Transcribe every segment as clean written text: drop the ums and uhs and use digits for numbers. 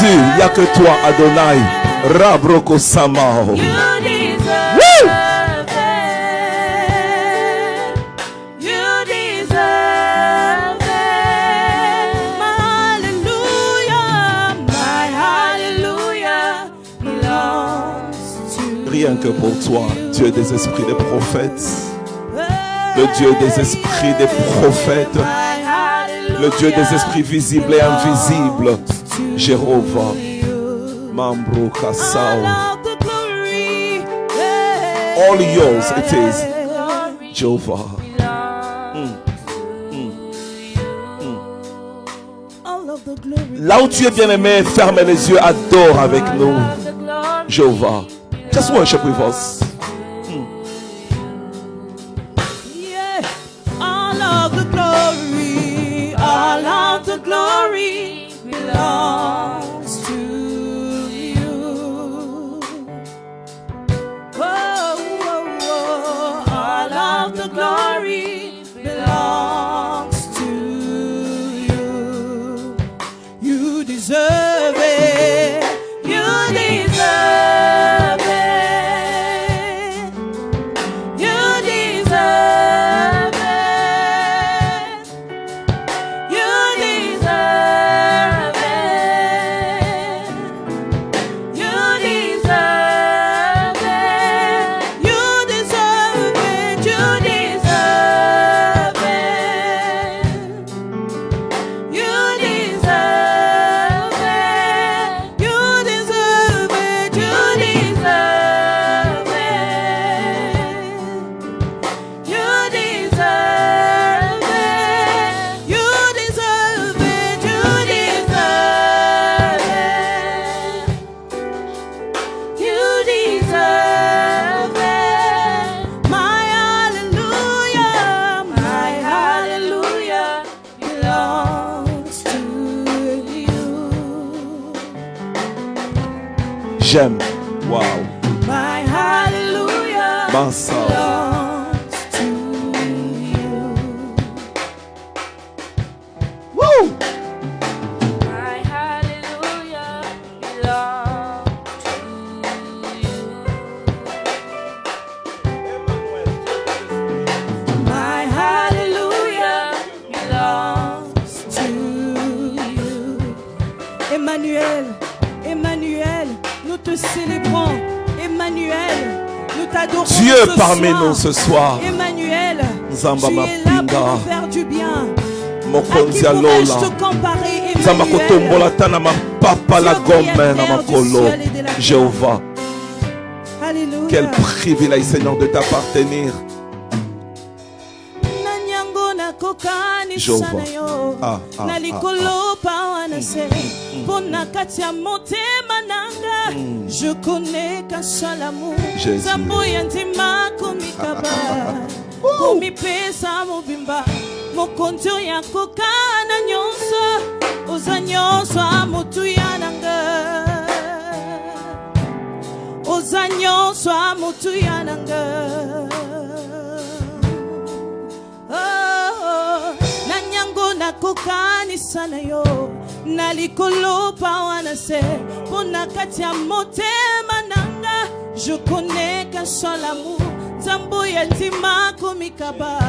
Jésus, il n'y a que toi, Adonai. Rabroko Samao. You deserve it. You deserve it. My hallelujah belongs to Rien que pour toi, Dieu des esprits des prophètes, le Dieu des esprits des prophètes, le Dieu des esprits visibles et invisibles, Jéhovah, Mambro Kassao. All yours it is, Jehovah. Là où tu es bien-aimé, ferme les yeux, adore avec nous, Jehovah. Just worship with us. All of the glory belongs to you. Oh, oh, oh. All of the glory belongs to you. You deserve it. You deserve it. You deserve it. You deserve it. You deserve it. You deserve it. You deserve it. You deserve it. You deserve it. You deserve it. You deserve it. You deserve it. You deserve it. You deserve it. My hallelujah belongs to you. J'aime. Wow. My hallelujah Massa. belongs to you. Woo! My hallelujah belongs to you. My hallelujah belongs to you. Emmanuel, Emmanuel, nous te célébrons. Emmanuel, nous t'adorons. Dieu ce parmi soir. nous ce soir. Emmanuel, Nzamba tu es là Mapinga. pour nous faire du bien. À qui Mokonzia pourrais-je Lola. te comparer, Nzamba kotombola Emmanuel? tana ma papa la gombe na makolo. Jéhovah, Alléluia. quel privilège Seigneur de t'appartenir. Nanyango na kokani Jehovah. sana yo. Na likolo pa wana se. Pona katia motema nanga. Je connais qu'un seul amour. Jésus. Zambo yantima komikaba. Komipesa mobimba. Mokonzo ya kokana nyonso. Oza nyonso amotu yananga. Oza nyonso amotu yananga. Oh, nanyango na kokani sana yo. Na likolo pa wana se. Pona katia motema nanga. Je connais qu'un seul amour. Zambo yatima komikaba.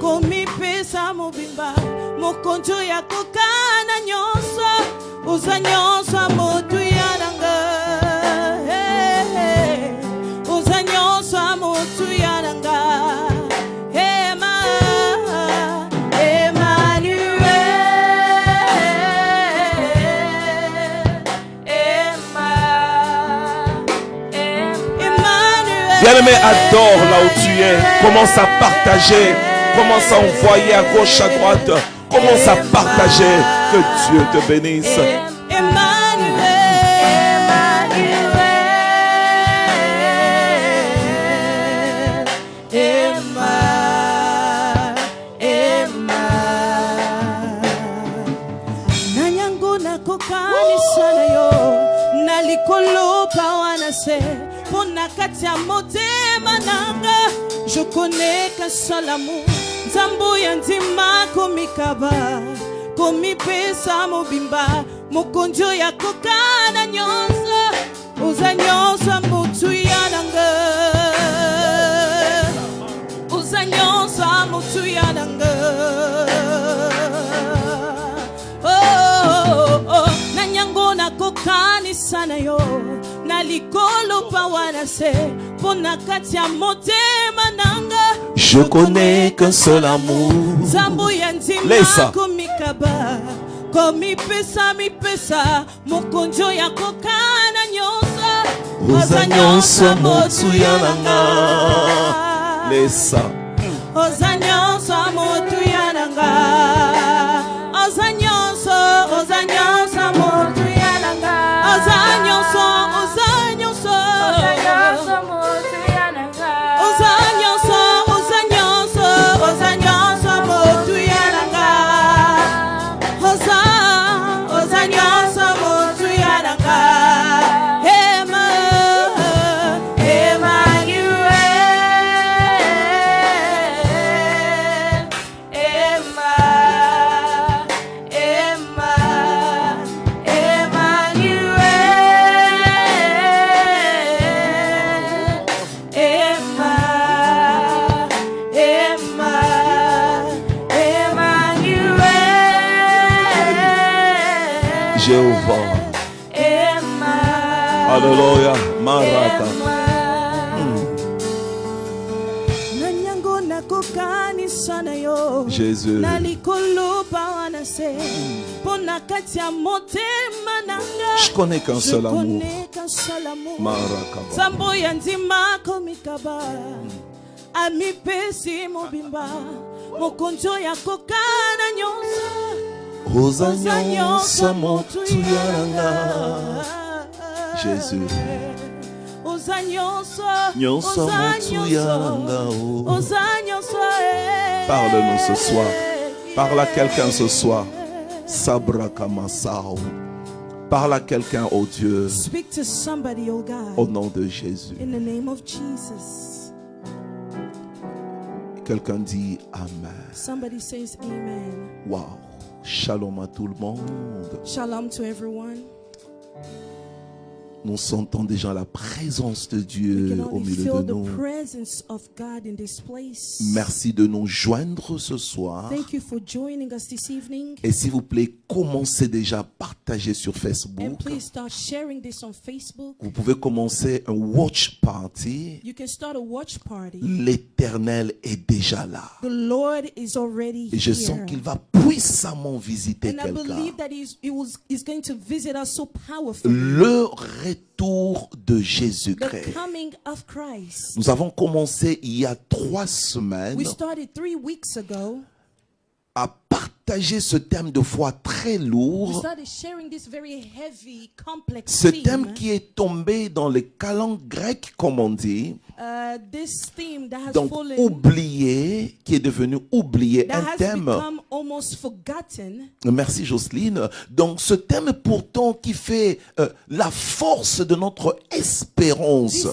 Komipesa mobimba. Mokonjo ya kokana nyonso. Uza nyonso amotu yananga. Hey, hey. Uza nyonso amotu yananga. Bien-aimé, adore là où tu es. Commence à partager. Commence à envoyer à gauche, à droite. Commence à partager. Que Dieu te bénisse. Je connais qu'un seul amour. Zambo yantima komikaba. Komipesa mobimba. mokonjo ya kokana nyonso oza nyonso motu ya nanga oza nyonso motu ya nanga na nyango na kokanisa na yo na likolo pa wana se pona kati ya motema nanga. Je connais qu'un seul amour. Zambo ya nzima komikaba komipesa mipesa mokonjo ya kokana nyonso oza nyonso motu ya nanga. Lesa oza nyonso motu ya nanga oza nyonso motu ya nanga oza nyonso motu ya nanga oza nyonso motu ya nanga oza nyonso motu ya nanga. Jéhovah. Alléluia. Maraka. Jésus. Je connais qu'un seul amour. Maraka. Oza nyonso motu ya nanga. Jésus. Oza nyonso motu ya nanga. Parle-nous ce soir. Parle à quelqu'un ce soir. Sabraka Masao. Parle à quelqu'un, oh Dieu. Speak to somebody, oh God. Au nom de Jésus. In the name of Jesus. Quelqu'un dit Amen. Somebody says Amen. Wow. Shalom à tout le monde. Shalom to everyone. Nous sentons déjà la présence de Dieu au milieu de nous. Merci de nous joindre ce soir. Thank you for joining us this evening. Et s'il vous plaît, commencez déjà à partager sur Facebook. And please start sharing this on Facebook. Vous pouvez commencer un watch party. You can start a watch party. L'Éternel est déjà là. The Lord is already Et je sens qu'il va puissamment visiter quelqu'un. He's going to visit us so powerfully. Le retour de Jésus-Christ. The coming of Christ. Nous avons commencé il y a 3 semaines. We started 3 weeks ago. À partager ce thème de foi très lourd. Ce thème qui est tombé dans les calendes grecques, comme on dit. Donc oublié, qui est devenu oublié, un thème. Merci Jocelyne. Donc ce thème pourtant qui fait la force de notre espérance.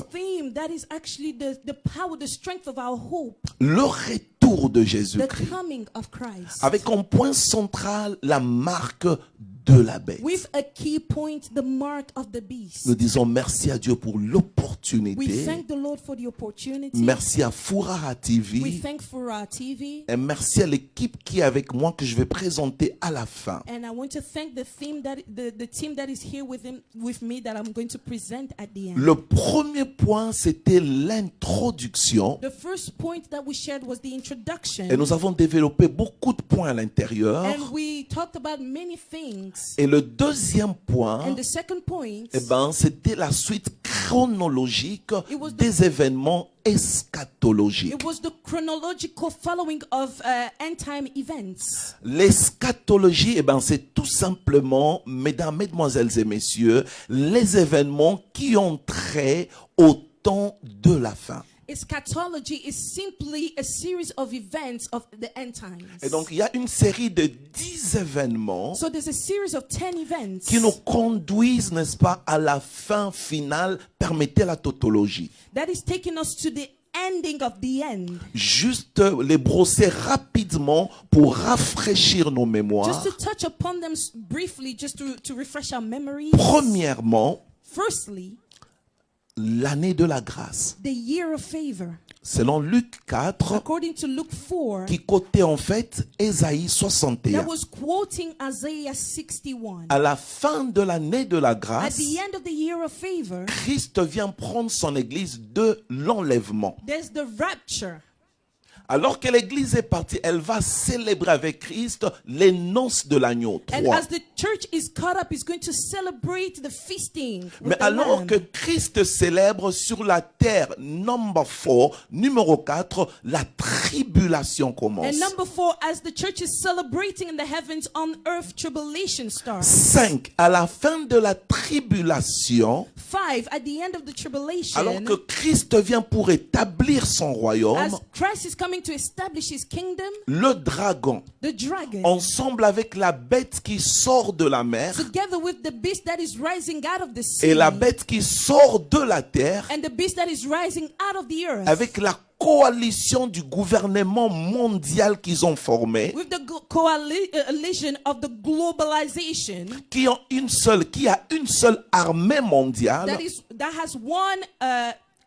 Le retour de Jésus-Christ. Avec en point central la marque de la bête. With a key point, the mark of the beast. Nous disons merci à Dieu pour l'opportunité. We thank the Lord for the opportunity. Merci à Furara TV. We thank Furara TV. Et merci à l'équipe qui est avec moi que je vais présenter à la fin. And I want to thank the team that is here with me that I'm going to present at the end. Le premier point, c'était l'introduction. The first point that we shared was the introduction. Et nous avons développé beaucoup de points à l'intérieur. And we talked about many things. Et le deuxième point, and the second point, c'était la suite chronologique des événements eschatologiques. It was the chronological following of end-time events. L'eschatologie, c'est tout simplement, mesdames, mesdemoiselles et messieurs, les événements qui ont trait au temps de la fin. Eschatology is simply a series of events of the end times. Et donc il y a une série de 10 événements. So there's a series of 10 events qui nous conduisent, n'est-ce pas, à la fin finale. Permettez la tautologie. That is taking us to the ending of the end. Juste les brosser rapidement pour rafraîchir nos mémoires. Just to touch upon them briefly, just to refresh our memories. Premièrement, Firstly, l'année de la grâce. the year of favor. Selon Luc 4, According to Luke 4, qui cotait en fait Ésaïe 61. that was quoting Isaiah 61. À la fin de l'année de la At grâce, the end of the year of favor, Christ vient prendre son église de l'enlèvement. there's the rapture. Alors que l'église est partie, elle va célébrer avec Christ les noces de l'agneau. And 3. as the church is caught up, it's going to celebrate the feasting with Mais the alors Lamb. que Christ célèbre sur la terre, numéro 4, la tribulation commence. And number 4, as the church is celebrating in the heavens, on earth tribulation starts. 5. À la fin de la tribulation, 5, at the end of the tribulation, alors que Christ vient pour établir son royaume, as Christ is coming to establish his kingdom, le dragon, the dragon, ensemble avec la bête qui sort de la mer together with the beast that is rising out of the sea, et la bête qui sort de la terre, and the beast that is rising out of the earth, avec la coalition du gouvernement mondial qu'ils ont formé, with the coalition of the globalization qui a une seule armée mondiale, that has one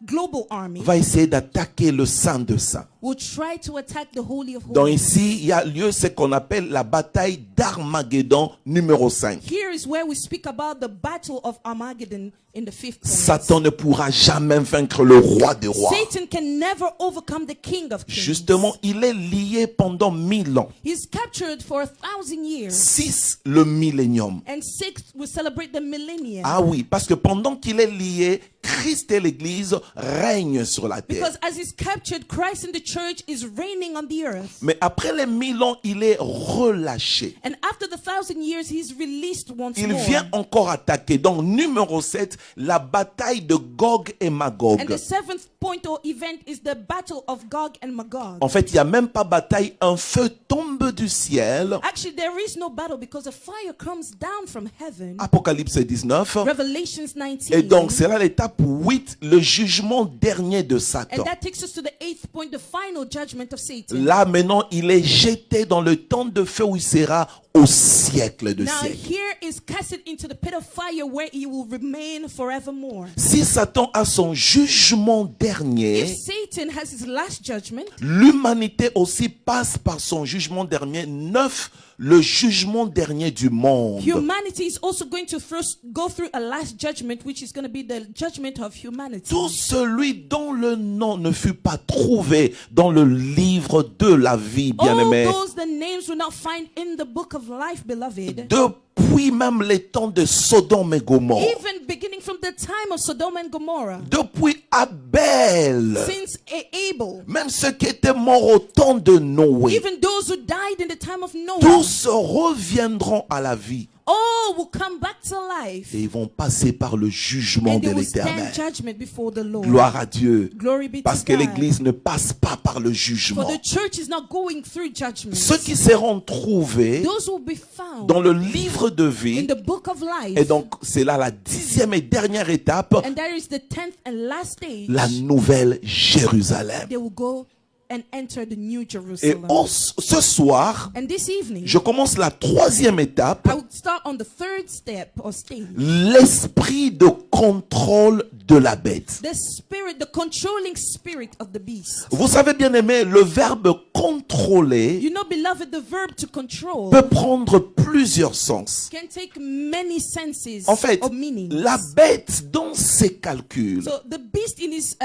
global army, va essayer d'attaquer le Saint de Saints. will try to attack the Holy of Donc Holies. ici, il y a lieu ce qu'on appelle la bataille d'Armageddon numéro 5. Here is where we speak about the battle of Armageddon in the 5th point. Satan ne pourra jamais vaincre le roi des rois. Satan can never overcome the King of Kings. Justement, il est lié pendant 1000 ans. He's captured for 1,000 years. 6, le millénium. And 6, we celebrate the millennium. Ah oui, parce que pendant qu'il est lié, Christ et l'Église règnent sur la terre. Because as he's captured, Christ and the church is reigning on the earth. Mais après les 1000 ans, il est relâché. And after the 1,000 years, he's released once Il more. vient encore attaquer. Donc, numéro 7, la bataille de Gog et And Magog. the 7th point or event is the battle of Gog and Magog. En fait, il n'y a même pas bataille. Un feu tombe du ciel. Actually, there is no battle because a fire comes down from heaven. Apocalypse 19. Revelations 19. Et donc, c'est là l'étape 8, le jugement dernier de And Satan. that takes us to the 8th point, the final judgment of Satan. Là, maintenant, il est jeté dans le temps de feu où il sera au siècle de Now siècle. here is casted into the pit of fire where he will remain forevermore. Si Satan a son jugement dernier, If Satan has his last judgment, l'humanité aussi passe par son jugement dernier. 9, le jugement dernier du monde. humanity is also going to first go through a last judgment, which is going to be the judgment of humanity. Tout celui dont le nom ne fut pas trouvé dans le livre de la vie, All bien-aimé. those the names will not find in the book of life, beloved. Depuis même les temps de Sodome et Gomorrhe. Even beginning from the time of Sodom and Gomorrah, Depuis Abel. since Abel, Même ceux qui étaient morts au temps de Noé. even those who died in the time of Noah, Tous reviendront à la vie. all will come back to life. Et ils vont passer par le jugement And de they will stand l'Éternel. judgment before the Lord. Gloire à Dieu. Glory be Parce to que God. l'Église ne passe pas par le For jugement. the church is not going through judgment. Ceux qui seront trouvés Those will be found dans le livre de in vie. the book of life. Et donc, c'est là la 10e et dernière étape, And there is the 10th and last stage. la nouvelle Jérusalem. They will go and enter the New Et Jerusalem. ce soir, And this evening, je commence la 3e étape, I will start on the 3rd step or stage. l'esprit de contrôle de la bête. The spirit, the controlling spirit of the beast. Vous savez bien aimé, le verbe contrôler You know, beloved, the verb to control peut prendre plusieurs sens. can take many senses En fait, or meanings. la bête dans ses calculs, So the beast in his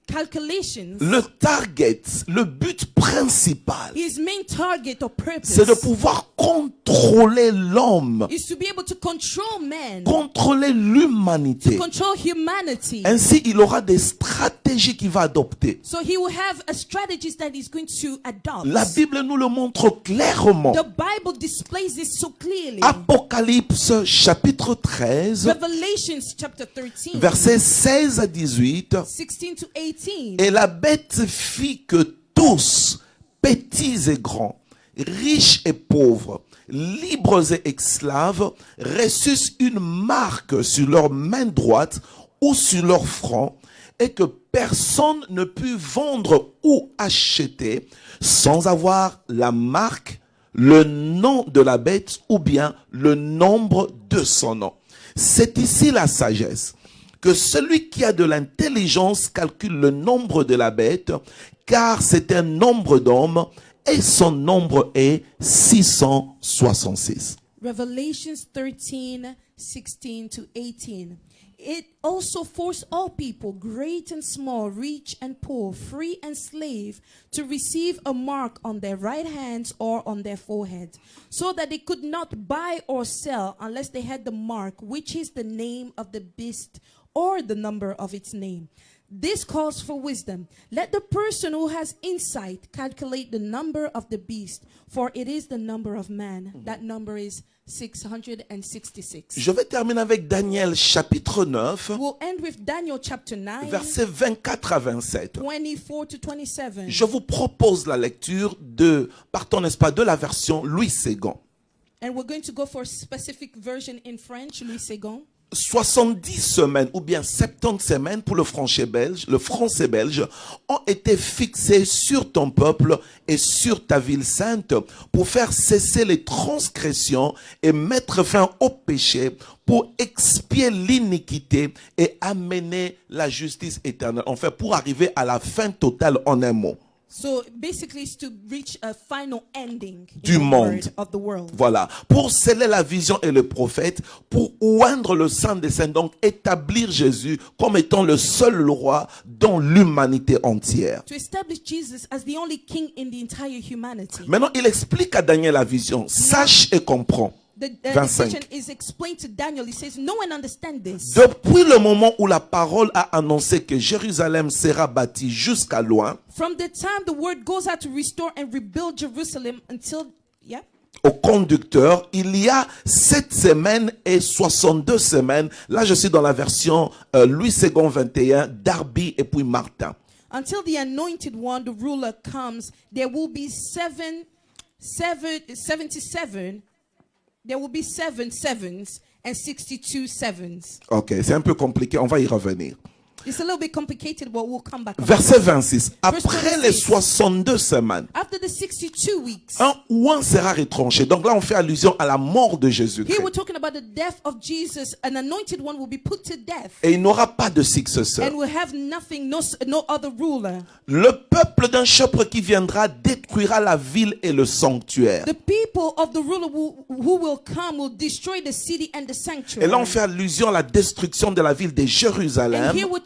calculations, le target, le but principal, his main target or purpose c'est de pouvoir contrôler l'homme, is to be able to control man, contrôler l'humanité. control humanity. Ainsi, il aura des stratégies qu'il va adopter. So he will have a strategies that he's going to adopt. La Bible nous le montre clairement. The Bible displays this so clearly. Apocalypse chapitre 13, Revelations chapter 13, versets 16 à 18. 16 to 18. Et la bête fit que tous, petits et grands, riches et pauvres, libres et esclaves, reçussent une marque sur leur main droite ou sur leur front, et que personne ne put vendre ou acheter sans avoir la marque, le nom de la bête ou bien le nombre de son nom. C'est ici la sagesse. Que celui qui a de l'intelligence calcule le nombre de la bête, car c'est un nombre d'hommes et son nombre est 666. Revelations 13, 16 to 18. It also forced all people, great and small, rich and poor, free and slave, to receive a mark on their right hands or on their forehead, so that they could not buy or sell unless they had the mark, which is the name of the beast or the number of its name. This calls for wisdom. Let the person who has insight calculate the number of the beast, for it is the number of man. That number is 666. Je vais terminer avec Daniel chapitre 9, We'll end with Daniel chapter 9, versets 24 à 27. 24 to 27. Je vous propose la lecture partons n'est-ce pas, de la version Louis Ségon. And we're going to go for a specific version in French, Louis Ségon. 70 semaines ou bien 70 semaines pour le français belge ont été fixées sur ton peuple et sur ta ville sainte pour faire cesser les transgressions et mettre fin au péché, pour expier l'iniquité et amener la justice éternelle. Enfin, pour arriver à la fin totale en un mot. So basically it's to reach a final ending Du monde. of the world. Voilà. Pour sceller la vision et le prophète, pour oindre le sang des saints, donc établir Jésus comme étant le seul roi dans l'humanité entière. To establish Jesus as the only king in the entire humanity. Maintenant, il explique à Daniel la vision. Sache et comprends. The 25. vision is explained to Daniel. He says, "No one understand this." Depuis le moment où la parole a annoncé que Jérusalem sera bâtie jusqu'à loin, From the time the word goes out to restore and rebuild Jerusalem until, au conducteur, il y a 7 semaines et 62 semaines. Là, je suis dans la version Louis Ségon 21, Darby et puis Martin. until the anointed one, the ruler, comes, there will be 77. There will be 7 sevens and 62 sevens. Ok, c'est un peu compliqué, on va y revenir. It's a little bit complicated, but we'll come back. Verset 26. Après 26. les 62 semaines, After the 62 weeks, un ouin sera retranché. Donc là, on fait allusion à la mort de Jésus-Christ. here we're talking about the death of Jesus. An anointed one will be put to death. Et il n'aura pas de successeur. And will have nothing, no other ruler. Le peuple d'un chèvre qui viendra détruira la ville et le sanctuaire. The people of the ruler who will come will destroy the city and the sanctuary. Et là, on fait allusion à la destruction de la ville de Jérusalem. And here we're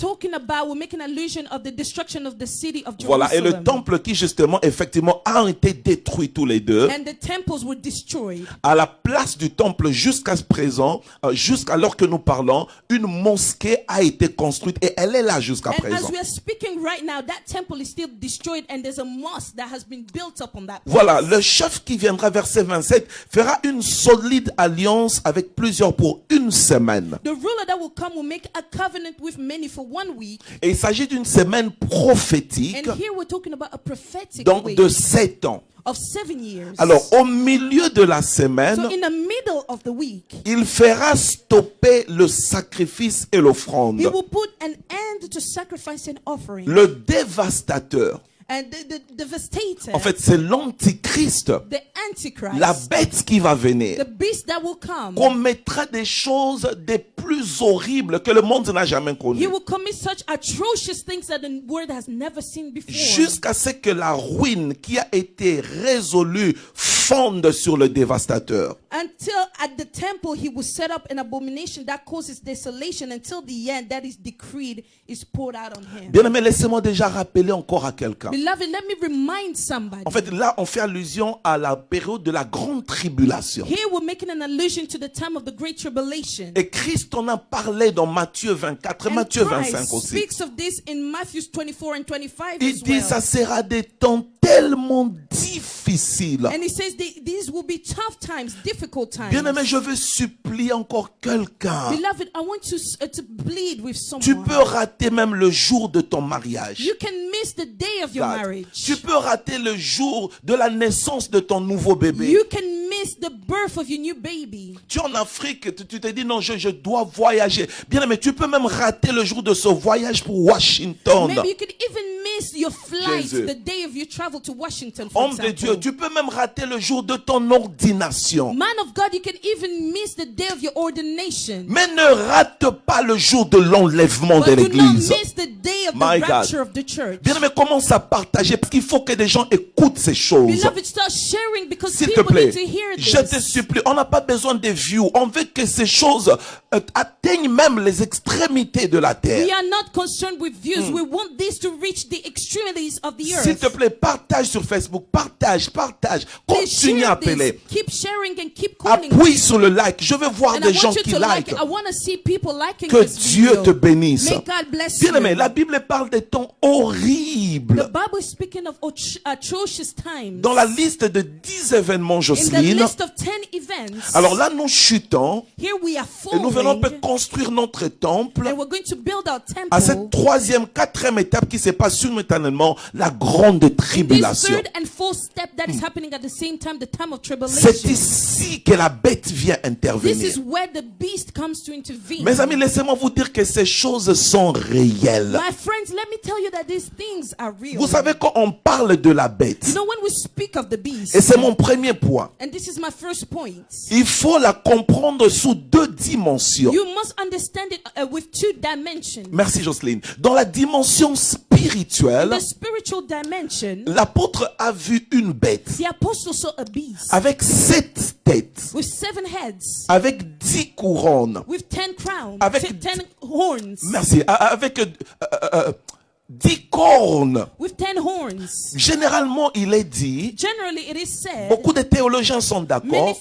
making allusion of the destruction of the city of Jerusalem. Voilà, et le temple qui justement, effectivement, a été détruit tous les deux. And the temples were destroyed. À la place du temple jusqu'à présent, jusqu'alors que nous parlons, une mosquée a été construite et elle est là jusqu'à And présent. as we are speaking right now, that temple is still destroyed and there's a mosque that has been built up on that place. Voilà, le chef qui viendra, verset 27, fera une solide alliance avec plusieurs pour une semaine. The ruler that will come will make a covenant with many for 1 week. Et il s'agit d'une semaine prophétique, And here we're talking about a prophetic donc week de 7 ans. of 7 years. Alors, au milieu de la semaine, So in the middle of the week, il fera stopper le sacrifice et l'offrande. he will put an end to sacrifice and offering. Le dévastateur, And the devastator, en fait, c'est l'antichrist, the antichrist, la bête qui va venir, the beast that will come, commettra des choses des plus horribles que le monde n'a jamais he connues. will commit such atrocious things that the world has never seen before. Jusqu'à ce que la ruine qui a été résolue fonde sur le dévastateur. Until at the temple he will set up an abomination that causes desolation until the end that is decreed is poured out on him. Bien-aimé, laissez-moi déjà rappeler encore à quelqu'un. Beloved, let me remind somebody. En fait, là, on fait allusion à la période de la grande tribulation. Here we're making an allusion to the time of the Great Tribulation. Et Christ en a parlé dans Matthieu 24 et And Matthieu Christ 25 aussi. speaks of this in Matthew 24 and 25 Il as dit, well. ça sera des temps tellement difficiles. And he says these will be tough times, difficult times. Bien-aimé, je veux supplier encore quelqu'un. Beloved, I want to plead with Tu someone. peux rater même le jour de ton mariage. You can miss the day of your marriage. Tu peux rater le jour de la naissance de ton nouveau bébé. You can miss the birth of your new baby. Tu es en Afrique, tu te dis non, je dois voyager. Bien aimé, tu peux même rater le jour de ce voyage pour Washington. Maybe you could even miss your flight Jésus. the day of your travel to Washington, for Homme de Dieu, example. tu peux même rater le jour de ton ordination. Man of God, you can even miss the day of your ordination. Mais ne rate pas le jour de l'enlèvement de But do not l'église. miss the day of My the God. rapture of the church. Bien aimé, commence à partager parce qu'il faut que des gens écoutent ces choses. Beloved, start sharing because S'il te people plaît, need to hear je te this. supplie, on n'a pas besoin de views. On veut que ces choses atteignent même les extrémités de la terre. We are not concerned with views. We want this to reach the extremities of the S'il te earth. plaît, partage sur Facebook, partage. Please Continue à share appeler. this. Keep sharing and keep calling. Appuie sur le like. Je veux voir And I des gens want you qui to like like. it. I want to see people liking Que this Dieu video. te bénisse. May God bless Bien aimé, you. la Bible parle des temps The horribles. Bible is speaking of atrocious times. Dans la liste de 10 événements, In the Jocelyne, list of 10 events, alors là, nous chutons here we are et nous venons falling, construire notre temple and we're going to build our à temple. cette troisième, quatrième étape qui se passe simultanément, la grande In this tribulation. third and fourth step that is happening at the same time, the time of C'est tribulation. ici que la bête vient This intervenir. is where the beast comes to intervene. Mes amis, laissez-moi vous dire que ces choses sont réelles. My friends, let me tell you that these things are real. Vous savez, quand on parle de la You bête, know, when we speak of the beast, et c'est mon premier point, and this is my first point, il faut la comprendre sous deux dimensions. you must understand it with two dimensions. Merci Jocelyne. Dans la dimension In spirituelle, the spiritual dimension, l'apôtre a vu une bête the apostle saw a beast avec 7 têtes, with 7 heads, avec 10 couronnes. with 10 crowns, Avec 10 horns, Merci. Avec 10 cornes. with 10 horns. Généralement, il est dit, Generally, it is said, beaucoup de théologiens sont many d'accord,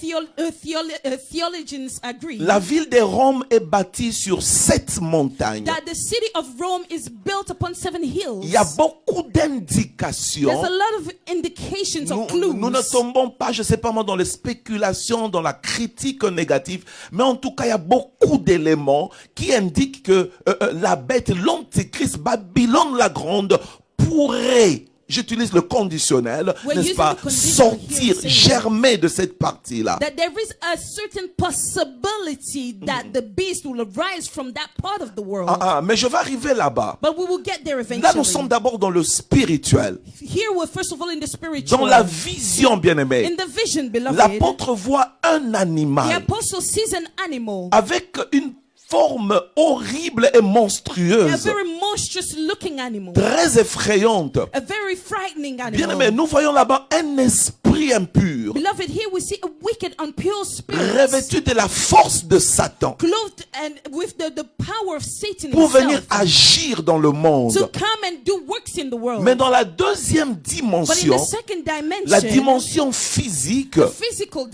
theologians agree la ville de Rome est bâtie sur 7 montagnes. that the city of Rome is built upon 7 hills. Il y a beaucoup There's d'indications. a lot of indications or clues. Nous ne tombons pas, je ne sais pas moi, dans les spéculations, dans la critique négative, mais en tout cas, il y a beaucoup d'éléments qui indiquent que la bête, l'antéchrist, Babylone la grande, pourrait, j'utilise le conditionnel, We're n'est-ce using pas, the conditional sortir, here, saying germer de cette partie-là. that there is a certain possibility that the beast will arise from that part of the world. Mais je vais arriver là-bas. But we will get there Là, eventually. nous sommes d'abord dans le spirituel, Here we're first of all in the spiritual. dans la vision, bien-aimée. In the vision, beloved, L'apôtre voit un the animal apostle sees an animal, avec une forme horrible et a monstrueuse, very monstrous looking animal, très effrayante. a very frightening Bien animal. aimé, nous voyons là-bas un esprit impur, Beloved, here we see a wicked, impure spirit, revêtu de la force de Satan, clothed and with the power of Satan pour venir himself, agir dans le to monde. come and do works in the world. Mais dans la deuxième But in dimension, the second la dimension, dimension physique, the physical les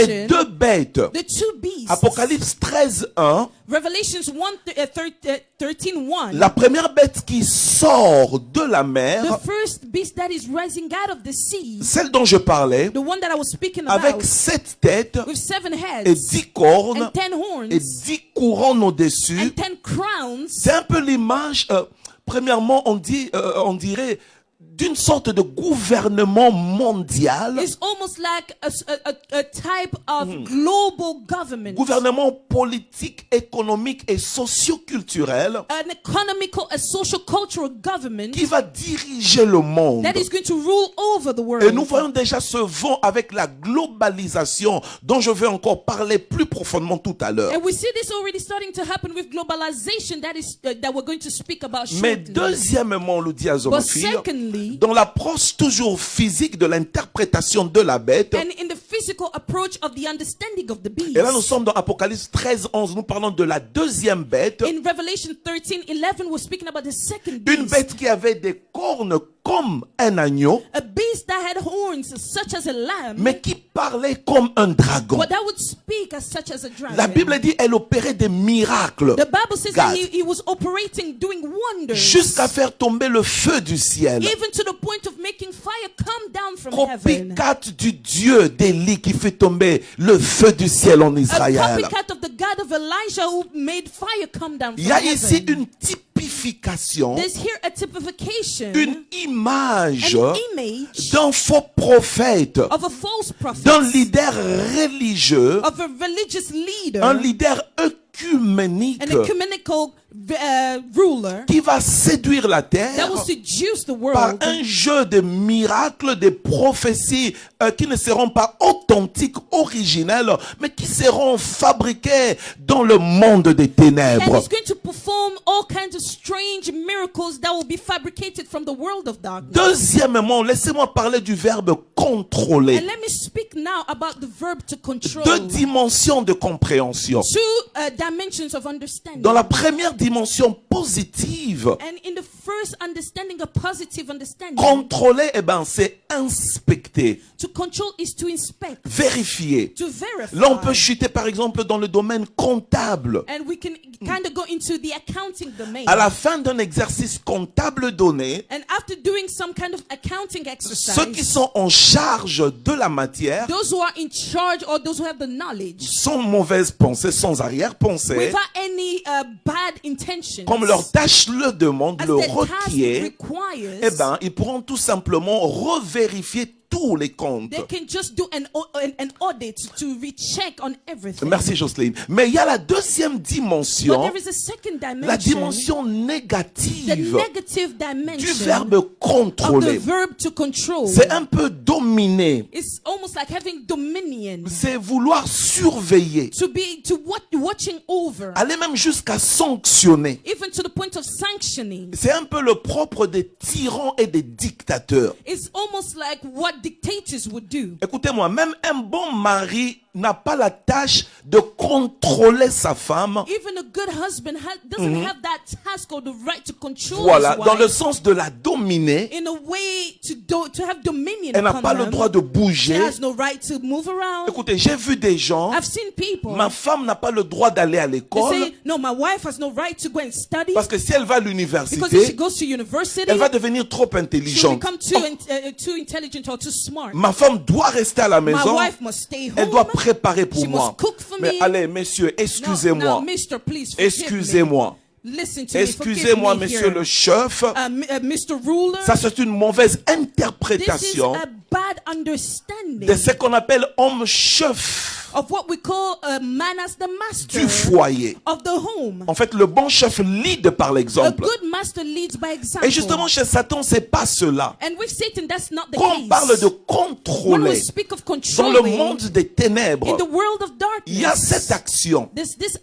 dimension, deux bêtes, the two beasts, Apocalypse 13:1, Revelations 13:1, la première bête qui sort de la the mer, first beast that is rising out of the sea, celle dont je parlais, the one that I was speaking avec about, 7 têtes with 7 et heads 10 cornes and 10 et horns 10 couronnes au-dessus. and 10 crowns, C'est un peu l'image, premièrement, on dirait d'une sorte de gouvernement mondial, is almost like a type of global government, gouvernement politique, économique et socio-culturel an economical, a social, cultural government qui va diriger le monde. that is going to rule over the world. Et nous voyons déjà ce vent avec la globalisation dont je vais encore parler plus profondément tout à l'heure. And we see this already starting to happen with globalization that we're going to speak about Mais shortly. deuxièmement, le But diazonophile, secondly, dans l'approche toujours physique de l'interprétation de la bête, and in the physical approach of the understanding of the beast. et là nous sommes dans Apocalypse 13:11, nous parlons de la deuxième bête, In Revelation 13:11, we're speaking about the second une beast. bête qui avait des cornes comme un agneau, A beast that had horns such as a lamb, mais qui parlait comme un dragon. but that would speak as such as a dragon. La Bible dit elle opérait des miracles The Bible says that God. he was operating, doing wonders, jusqu'à faire tomber le feu du ciel. even to the point of making fire come down from heaven. Copycat du Dieu d'Élie qui fait tomber le feu du ciel en A Israël. copycat of the God of Elijah who made fire come down Il from y a ici heaven. une typicité typification, There's here a typification, une image an image d'un faux prophète, of a false prophet, d'un leader religieux, of a religious leader, un leader œcuménique an ecumenical ruler qui va séduire la terre that will seduce the par world un jeu de miracles, de prophéties qui ne seront pas authentiques, originelles, mais qui seront fabriquées dans le monde des and ténèbres. is going to perform all kinds of strange miracles that will be fabricated from the world of darkness. Deuxièmement, laissez-moi parler du verbe contrôler. And let me speak now about the verb to control. Deux dimensions de compréhension. Two dimensions of understanding. Dans la première dimension positive, And in the first understanding, a positive understanding, contrôler, c'est inspecter, to control is to inspect, vérifier. to verify. Là, on peut chuter par exemple dans le domaine comptable. And we can kind of go into the accounting domain. À la fin d'un exercice comptable donné, And after doing some kind of accounting exercise, ceux qui sont en charge de la matière, those who are in charge or those who have the knowledge, sans mauvaise pensée, sans arrière-pensée, without any bad intentions, comme leur tâche le demande, as le their task requiert, requires, ils pourront tout simplement revérifier tous les comptes. they can just do an audit to recheck on everything. Merci Jocelyne. Mais il y a la deuxième But dimension, there is a second la dimension, dimension the négative negative du dimension verbe of the contrôler. verb to control. C'est un peu dominer, It's almost like having dominion, c'est vouloir surveiller, watching over, aller même jusqu'à sanctionner. even to the point of sanctioning. C'est un peu le propre des tyrans et des dictateurs. It's almost like what dictators would do. Écoutez-moi, même un bon mari n'a pas la tâche de contrôler sa femme. Even a good husband doesn't have that task or the right to control Voilà, his dans le wife sens de la dominer. in a way to have dominion Elle n'a upon pas le them. droit de She bouger. has no right to move around. Écoutez, j'ai vu des gens, I've seen people ma femme n'a pas le droit d'aller à they l'école say, no, my wife has no right to go and study parce que si elle va à because if she l'université, goes to university, elle va devenir trop she'll intelligente. become too intelligent or too smart. Ma femme doit rester à la My maison. wife must stay home. Elle doit préparer pour She moi. must cook for Mais me. allez, messieurs, Now, excusez-moi. Mr. Please forgive Excusez-moi. me. Listen to me. Excusez-moi, Forgive me monsieur here. le chef. Mr. Ruler, Ça, c'est une mauvaise this is interprétation a bad understanding de ce qu'on appelle homme-chef of what we call a man as the master du foyer. of the home. En fait, le bon chef lead par A l'exemple. good master leads by example. Et justement, chez Satan, c'est pas cela. And with Satan, that's not the Quand on case. parle de When we contrôler speak of dans controlling le monde des ténèbres, in the world of il y a cette darkness, action there's this de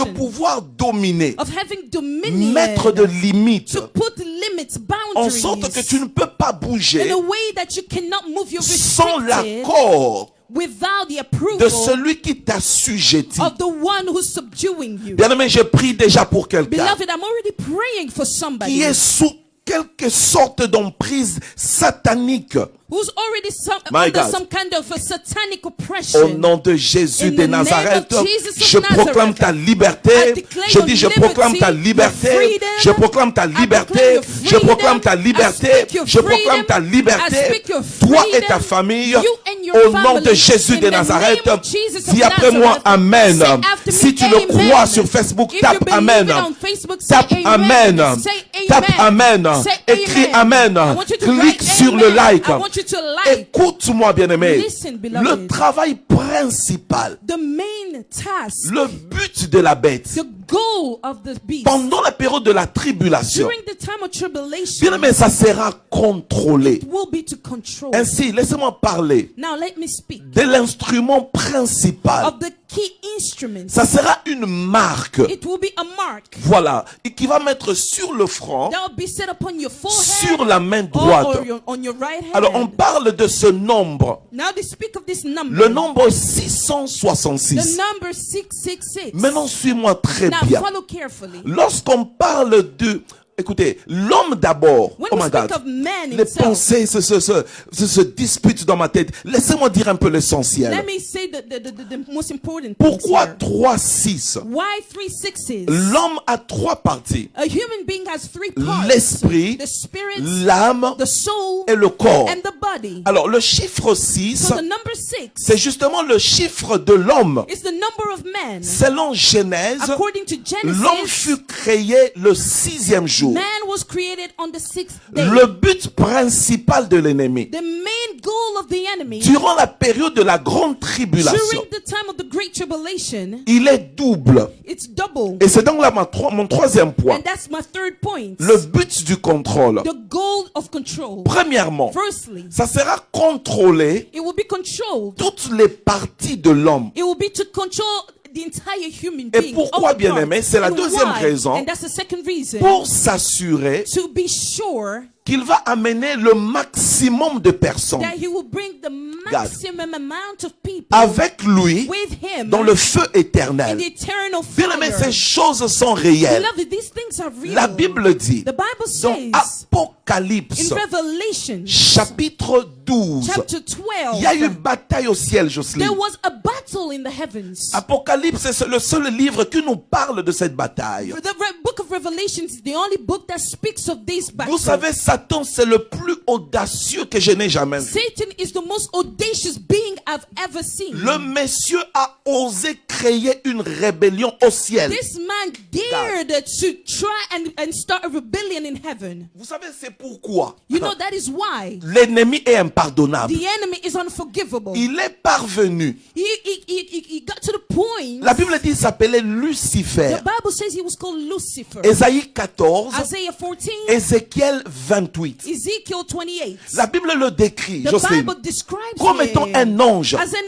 action pouvoir dominer, of having dominion, mettre de limites, to put limits, en boundaries, sorte que tu ne peux pas bouger in a way that you cannot move. You're sans restricted l'accord without the de approval celui qui t'assujettit. of the one who's subduing you. Bien-aimé, je prie déjà pour quelqu'un Beloved, I'm already praying for somebody qui est sous quelque sorte d'emprise satanique. who's already My under God. some kind of a satanic Au oppression. nom de Jésus In de the name Nazareth, of Jesus of je proclame Nazareth, ta I liberté. declare Je your dis, je proclame ta liberty, liberté. your freedom. Je proclame ta I liberté. proclaim your Je freedom. proclame ta I liberté. speak your Je proclame ta freedom. I liberté. speak your Toi et freedom. ta famille. You and your Au nom de family. Jésus In de the Nazareth. name of Jesus of Dis après moi Nazareth. Amen. Say after me, Si tu le amen. crois sur Facebook, If tape you believe Amen. it on Facebook, say Tape Amen. Say amen. Tape Amen. Say Écris Amen. I want you to Clique write sur le amen. like. I want you to like. Écoute-moi, bien-aimé. Listen, beloved. Le travail principal, The main task, le but de la bête, the goal of the beast pendant la période de la tribulation, during the time of tribulation bien-aimé, ça sera contrôlé. will be to control. Ainsi, laissez-moi parler Now let me speak de l'instrument principal. of the key instruments. Ça sera une marque, It will be a mark voilà, et qui va mettre sur le front, that will be set upon your forehead sur la main or droite. on your right hand. Alors, on parle de ce nombre, Now they speak of this number. le nombre The 666. number 666. Maintenant, suis-moi très Now bien. follow carefully. Lorsqu'on parle de, écoutez, l'homme d'abord, When oh we my speak God, of man les itself, pensées se disputent dans ma tête. Laissez-moi dire un peu l'essentiel. let me say the most important things Pourquoi here. 3-6? Why 3 sixes? L'homme a trois parties. A human being has 3 parts. L'esprit, The spirit, l'âme the soul, et le corps. and the body. Alors le chiffre 6, So the number 6 c'est justement le chiffre de l'homme. is the number of men. Selon Genèse, According to l'homme Genesis, fut créé le 6e jour. man was created on the 6th day. Le but principal de l'ennemi, The main goal of the enemy durant la période de la grande tribulation, during the time of the Great Tribulation, il est double. it's double. Et c'est donc là mon troisième point. And that's my third point. Le but du contrôle. The goal of control. Premièrement, Firstly, ça sera contrôler it will be controlled. toutes les parties de l'homme. It will be to control the entire human Et being. pourquoi, all the parts. bien-aimé, c'est la And deuxième why? raison. And that's the second reason. Pour s'assurer To be sure qu'il va amener le maximum de personnes that he will bring the maximum amount of people avec lui with him dans le feu in éternel. the eternal Bien-aimé, fire. ces choses sont réelles. Beloved, these things are real. La Bible dit The Bible dans says Apocalypse, in Revelation chapitre 12, chapter 12, il y a eu bataille au ciel, Jocelyne. there was a battle in the heavens. Apocalypse, c'est le seul livre qui nous parle de cette bataille. The book of Revelation is the only book that speaks of this battle. Vous savez, Satan, c'est le plus audacieux que je n'ai jamais vu. Satan is the most audacious being I've ever seen. Le monsieur a osé créer une rébellion au ciel. This man dared to try and start a rebellion in heaven. Vous savez, c'est pourquoi You know, that is why l'ennemi est impardonnable. the enemy is unforgivable. Il est parvenu. He got to the point. La Bible dit qu'il s'appelait Lucifer. The Bible says he was called Lucifer. Ésaïe 14, Isaiah 14, Ézéchiel 28. Ezekiel 28. La Bible le décrit, The Jocelyne, Bible describes comme étant him un ange as an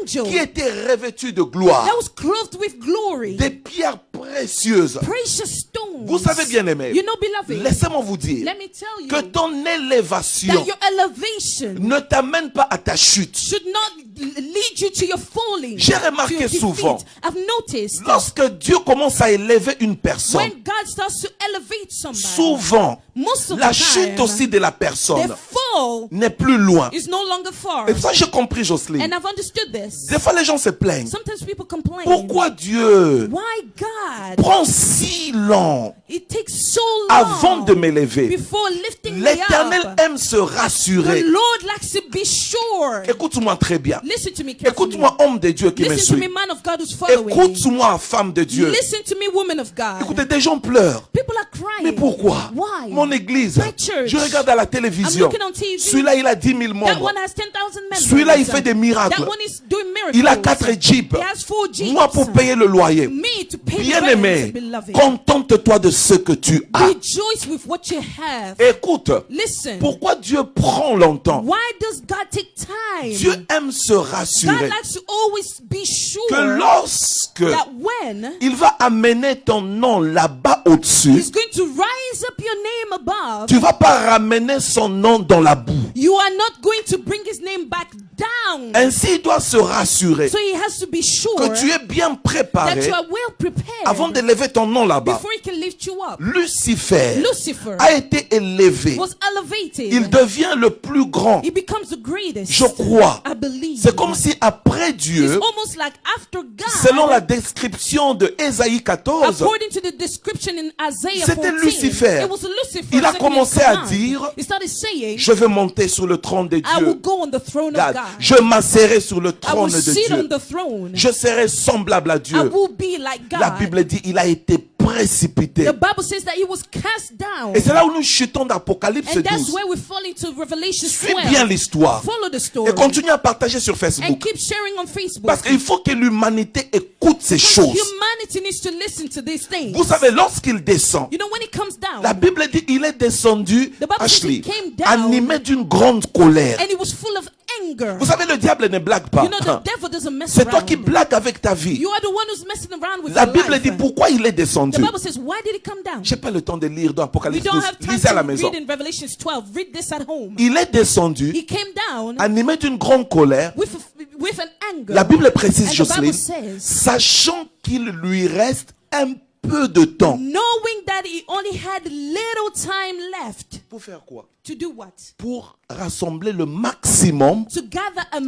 angel qui était revêtu de gloire, that was clothed with glory, des pierres précieuses. precious stones. Vous savez, bien-aimé, You know, beloved, laissez-moi vous dire let me tell you que ton élévation that your elevation ne t'amène pas à ta chute. should not lead you to your falling. J'ai to remarqué your defeat. souvent, I've noticed lorsque Dieu commence à élever une personne, when God starts to elevate somebody, souvent, most of la the chute time, aussi de la the personne fall n'est plus loin. is no longer far. Et ça, j'ai compris, Jocelyne. And I've understood this. Des fois, les gens se plaignent. Sometimes people complain. Pourquoi Dieu Why God? prend si long It takes so long avant de m'élever? before lifting me L'Éternel up. aime se rassurer. The Lord likes to be sure. Écoute-moi très bien. Listen to me carefully. Écoute-moi, homme de Dieu qui me Listen to me, suit. man of God who's following me. Écoute-moi, femme de Dieu. Listen to me, woman of God. Écoutez, des gens pleurent. People are crying. Mais pourquoi? Why? Mon église, My church. je regarde à la télévision. I'm looking on TV. Celui-là, il a 10 000 That membres. one has 10,000 members. Celui-là, il fait des miracles. That one is doing miracles. Il a 4 jeeps. He has 4 jeeps. Moi, pour payer le loyer. Me to pay the Bien-aimé, rent, beloved. contente-toi de ce que tu as. Rejoice with what you have. Écoute, Listen. pourquoi Dieu prend longtemps? Why does God take time? Dieu aime se God rassurer likes to always be sure que lorsque that when il va amener ton nom là-bas au-dessus, He's going to rise up your name above, tu vas pas ramener son nom dans la boue. you are not going to bring His name back down. Ainsi, il doit se rassurer So He has to be sure que tu es bien that préparé you are well prepared avant d'élever ton nom là-bas. before He can lift you up. Lucifer Lucifer a été élevé. was elevated. Il devient le plus grand. He becomes the greatest. Je crois. I believe. C'est comme si après It's Dieu, almost like after selon God, la description de Ésaïe 14, according to the description in Isaiah C'était 14, Lucifer. it was Lucifer. Il a second in commencé à command. dire, He started saying, je vais monter sur le trône de I will Dieu. go on the throne of Regarde, God. je m'asserai sur le I will trône de sit on Dieu. the throne. Je serai semblable à I Dieu. will be like God. La Bible dit, il a été précipité. The Bible says that he was cast down. Et c'est là où nous chutons d'Apocalypse And that's 12. where we fall into Revelation Suis 12. bien l'histoire. Follow the story. Et continue à partager sur And Facebook. keep sharing on Facebook. Parce qu'il faut que l'humanité écoute ces Because choses. humanity needs to listen to these things. Vous savez, lorsqu'il descend, You know, when he comes down, la Bible dit qu'il est descendu, The Bible says Ashley, he came down. animé d'une grande colère. and he was full of anger. Vous savez, le diable ne blague pas. You know, the devil doesn't mess C'est toi around. qui blagues avec ta vie. You are the one who's messing around with La your Bible life. dit pourquoi il est descendu. The Bible says, why did he come down? J'ai pas le temps de lire dans We Apocalypse don't 12. have time Lisez à la to maison. read in Revelation 12. Read this at home. Il est descendu, He came down animé d'une grande colère. with an anger. La Bible précise, And the Jocelyne, Bible says, sachant qu'il lui reste un peu de temps. knowing that he only had little time left. Pour faire quoi? To do what? Pour rassembler le maximum To gather a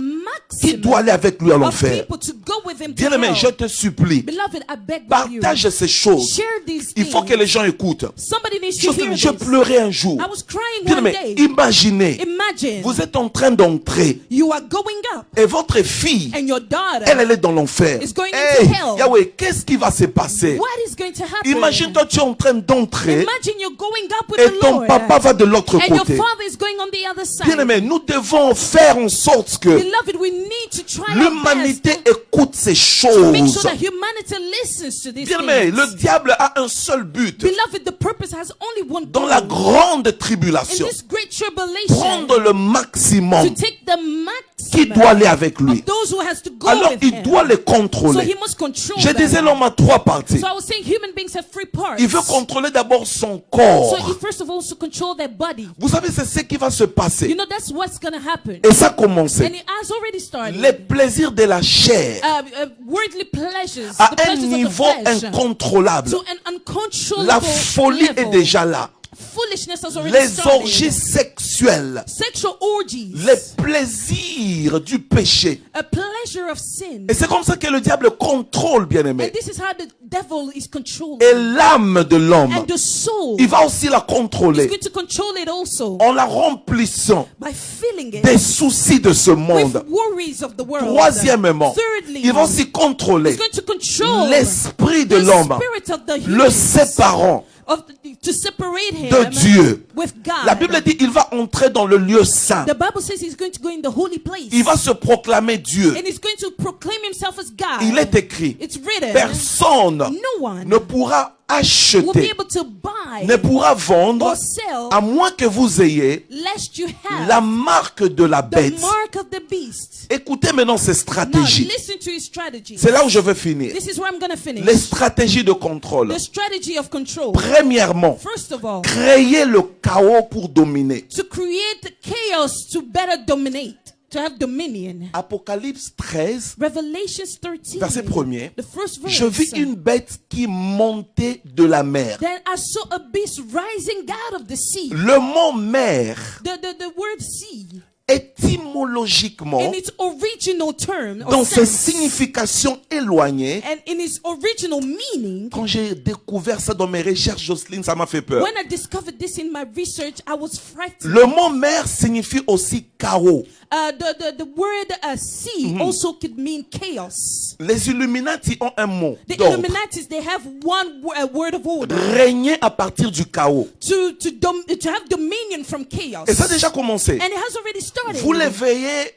qui doit aller maximum avec lui à of l'enfer. people to go with him to Bien-aimé, je hell. te supplie, Beloved, I beg of partage you. ces choses. Share these Il faut things. que les gens écoutent. Somebody needs to hear Je this. pleurais un jour. I was crying one Bien-aimé, day. imaginez, Imagine vous êtes en train d'entrer you are going up et votre fille, and your daughter, elle est dans l'enfer. is going Hey, into hell. Yahweh, qu'est-ce qui va se passer? what is going to happen? Imagine-toi, tu es en train d'entrer Imagine you're going up with et the ton Lord papa va de l'autre and your côté. father is going on the other side. Bien-aimé, nous devons faire en sorte que Beloved, we need to try our l'humanité best écoute ces to make sure choses. that humanity listens to these Bien-aimé, things. le diable a un seul but. Beloved, the purpose has only one Dans goal. la grande In tribulation, this great tribulation, prendre le maximum to take the qui maximum doit aller avec lui. of those who has to go Alors, with il him. doit les So contrôler. he must control Je disais, them. l'homme a trois parties. So I was saying human beings have three parts. Il veut contrôler d'abord son So corps. he first of all to control their body. Vous savez, c'est ce qui va se You passer. know, that's what's going to happen. Et ça a commencé. And it has already started. Les plaisirs de la chair Worldly pleasures, à the un pleasures niveau of the flesh, incontrôlable. to an uncontrollable La folie est level. déjà là. Foolishness has already Les started. orgies sexuelles, Sexual orgies, les plaisirs du péché. a pleasure of sin. Et c'est comme ça que le diable contrôle, bien-aimé. And this is how the devil is controlling. Et l'âme de l'homme, And the soul il va aussi la is contrôler going to control it also en la remplissant by filling it des soucis de ce with monde. worries of the world. Troisièmement, Thirdly, il va aussi contrôler it's going to control l'esprit de the l'homme, spirit of the le humans, séparant to separate him de Dieu. with God. La Bible dit il va entrer dans le lieu saint. The Bible says he's going to go in the holy place. Il va se proclamer Dieu. And he's going to proclaim himself as God. Il est écrit, It's written. personne No one ne pourra will be acheter, able to buy ne pourra vendre, or sell à moins que vous ayez lest you have la marque de la the bête. mark of the beast. Écoutez maintenant ces Now stratégies. listen to his strategy. C'est là où je veux finir. This is where I'm going to finish. Les stratégies de contrôle. The strategy of control. Premièrement, First of all, créer le chaos pour dominer. to create chaos to better dominate, to have dominion. Apocalypse 13, Revelations 13, verset 1er. the first verse. Je vis une bête qui montait de la mer. Then I saw a beast rising out of the sea. Le mot mer, The word sea, étymologiquement, in its original term, or dans ses sense, significations éloignées, and in its original meaning, quand j'ai découvert ça dans mes recherches, Jocelyne, ça m'a fait peur. when I discovered this in my research, I was frightened. Le mot mer signifie aussi chaos. The word sea also could mean chaos. Les Illuminati ont un mot The d'ordre. Illuminatis, they have a word of order Régner à partir du chaos. to have dominion from chaos. Et ça a déjà commencé. And it has already started. Vous les verrez,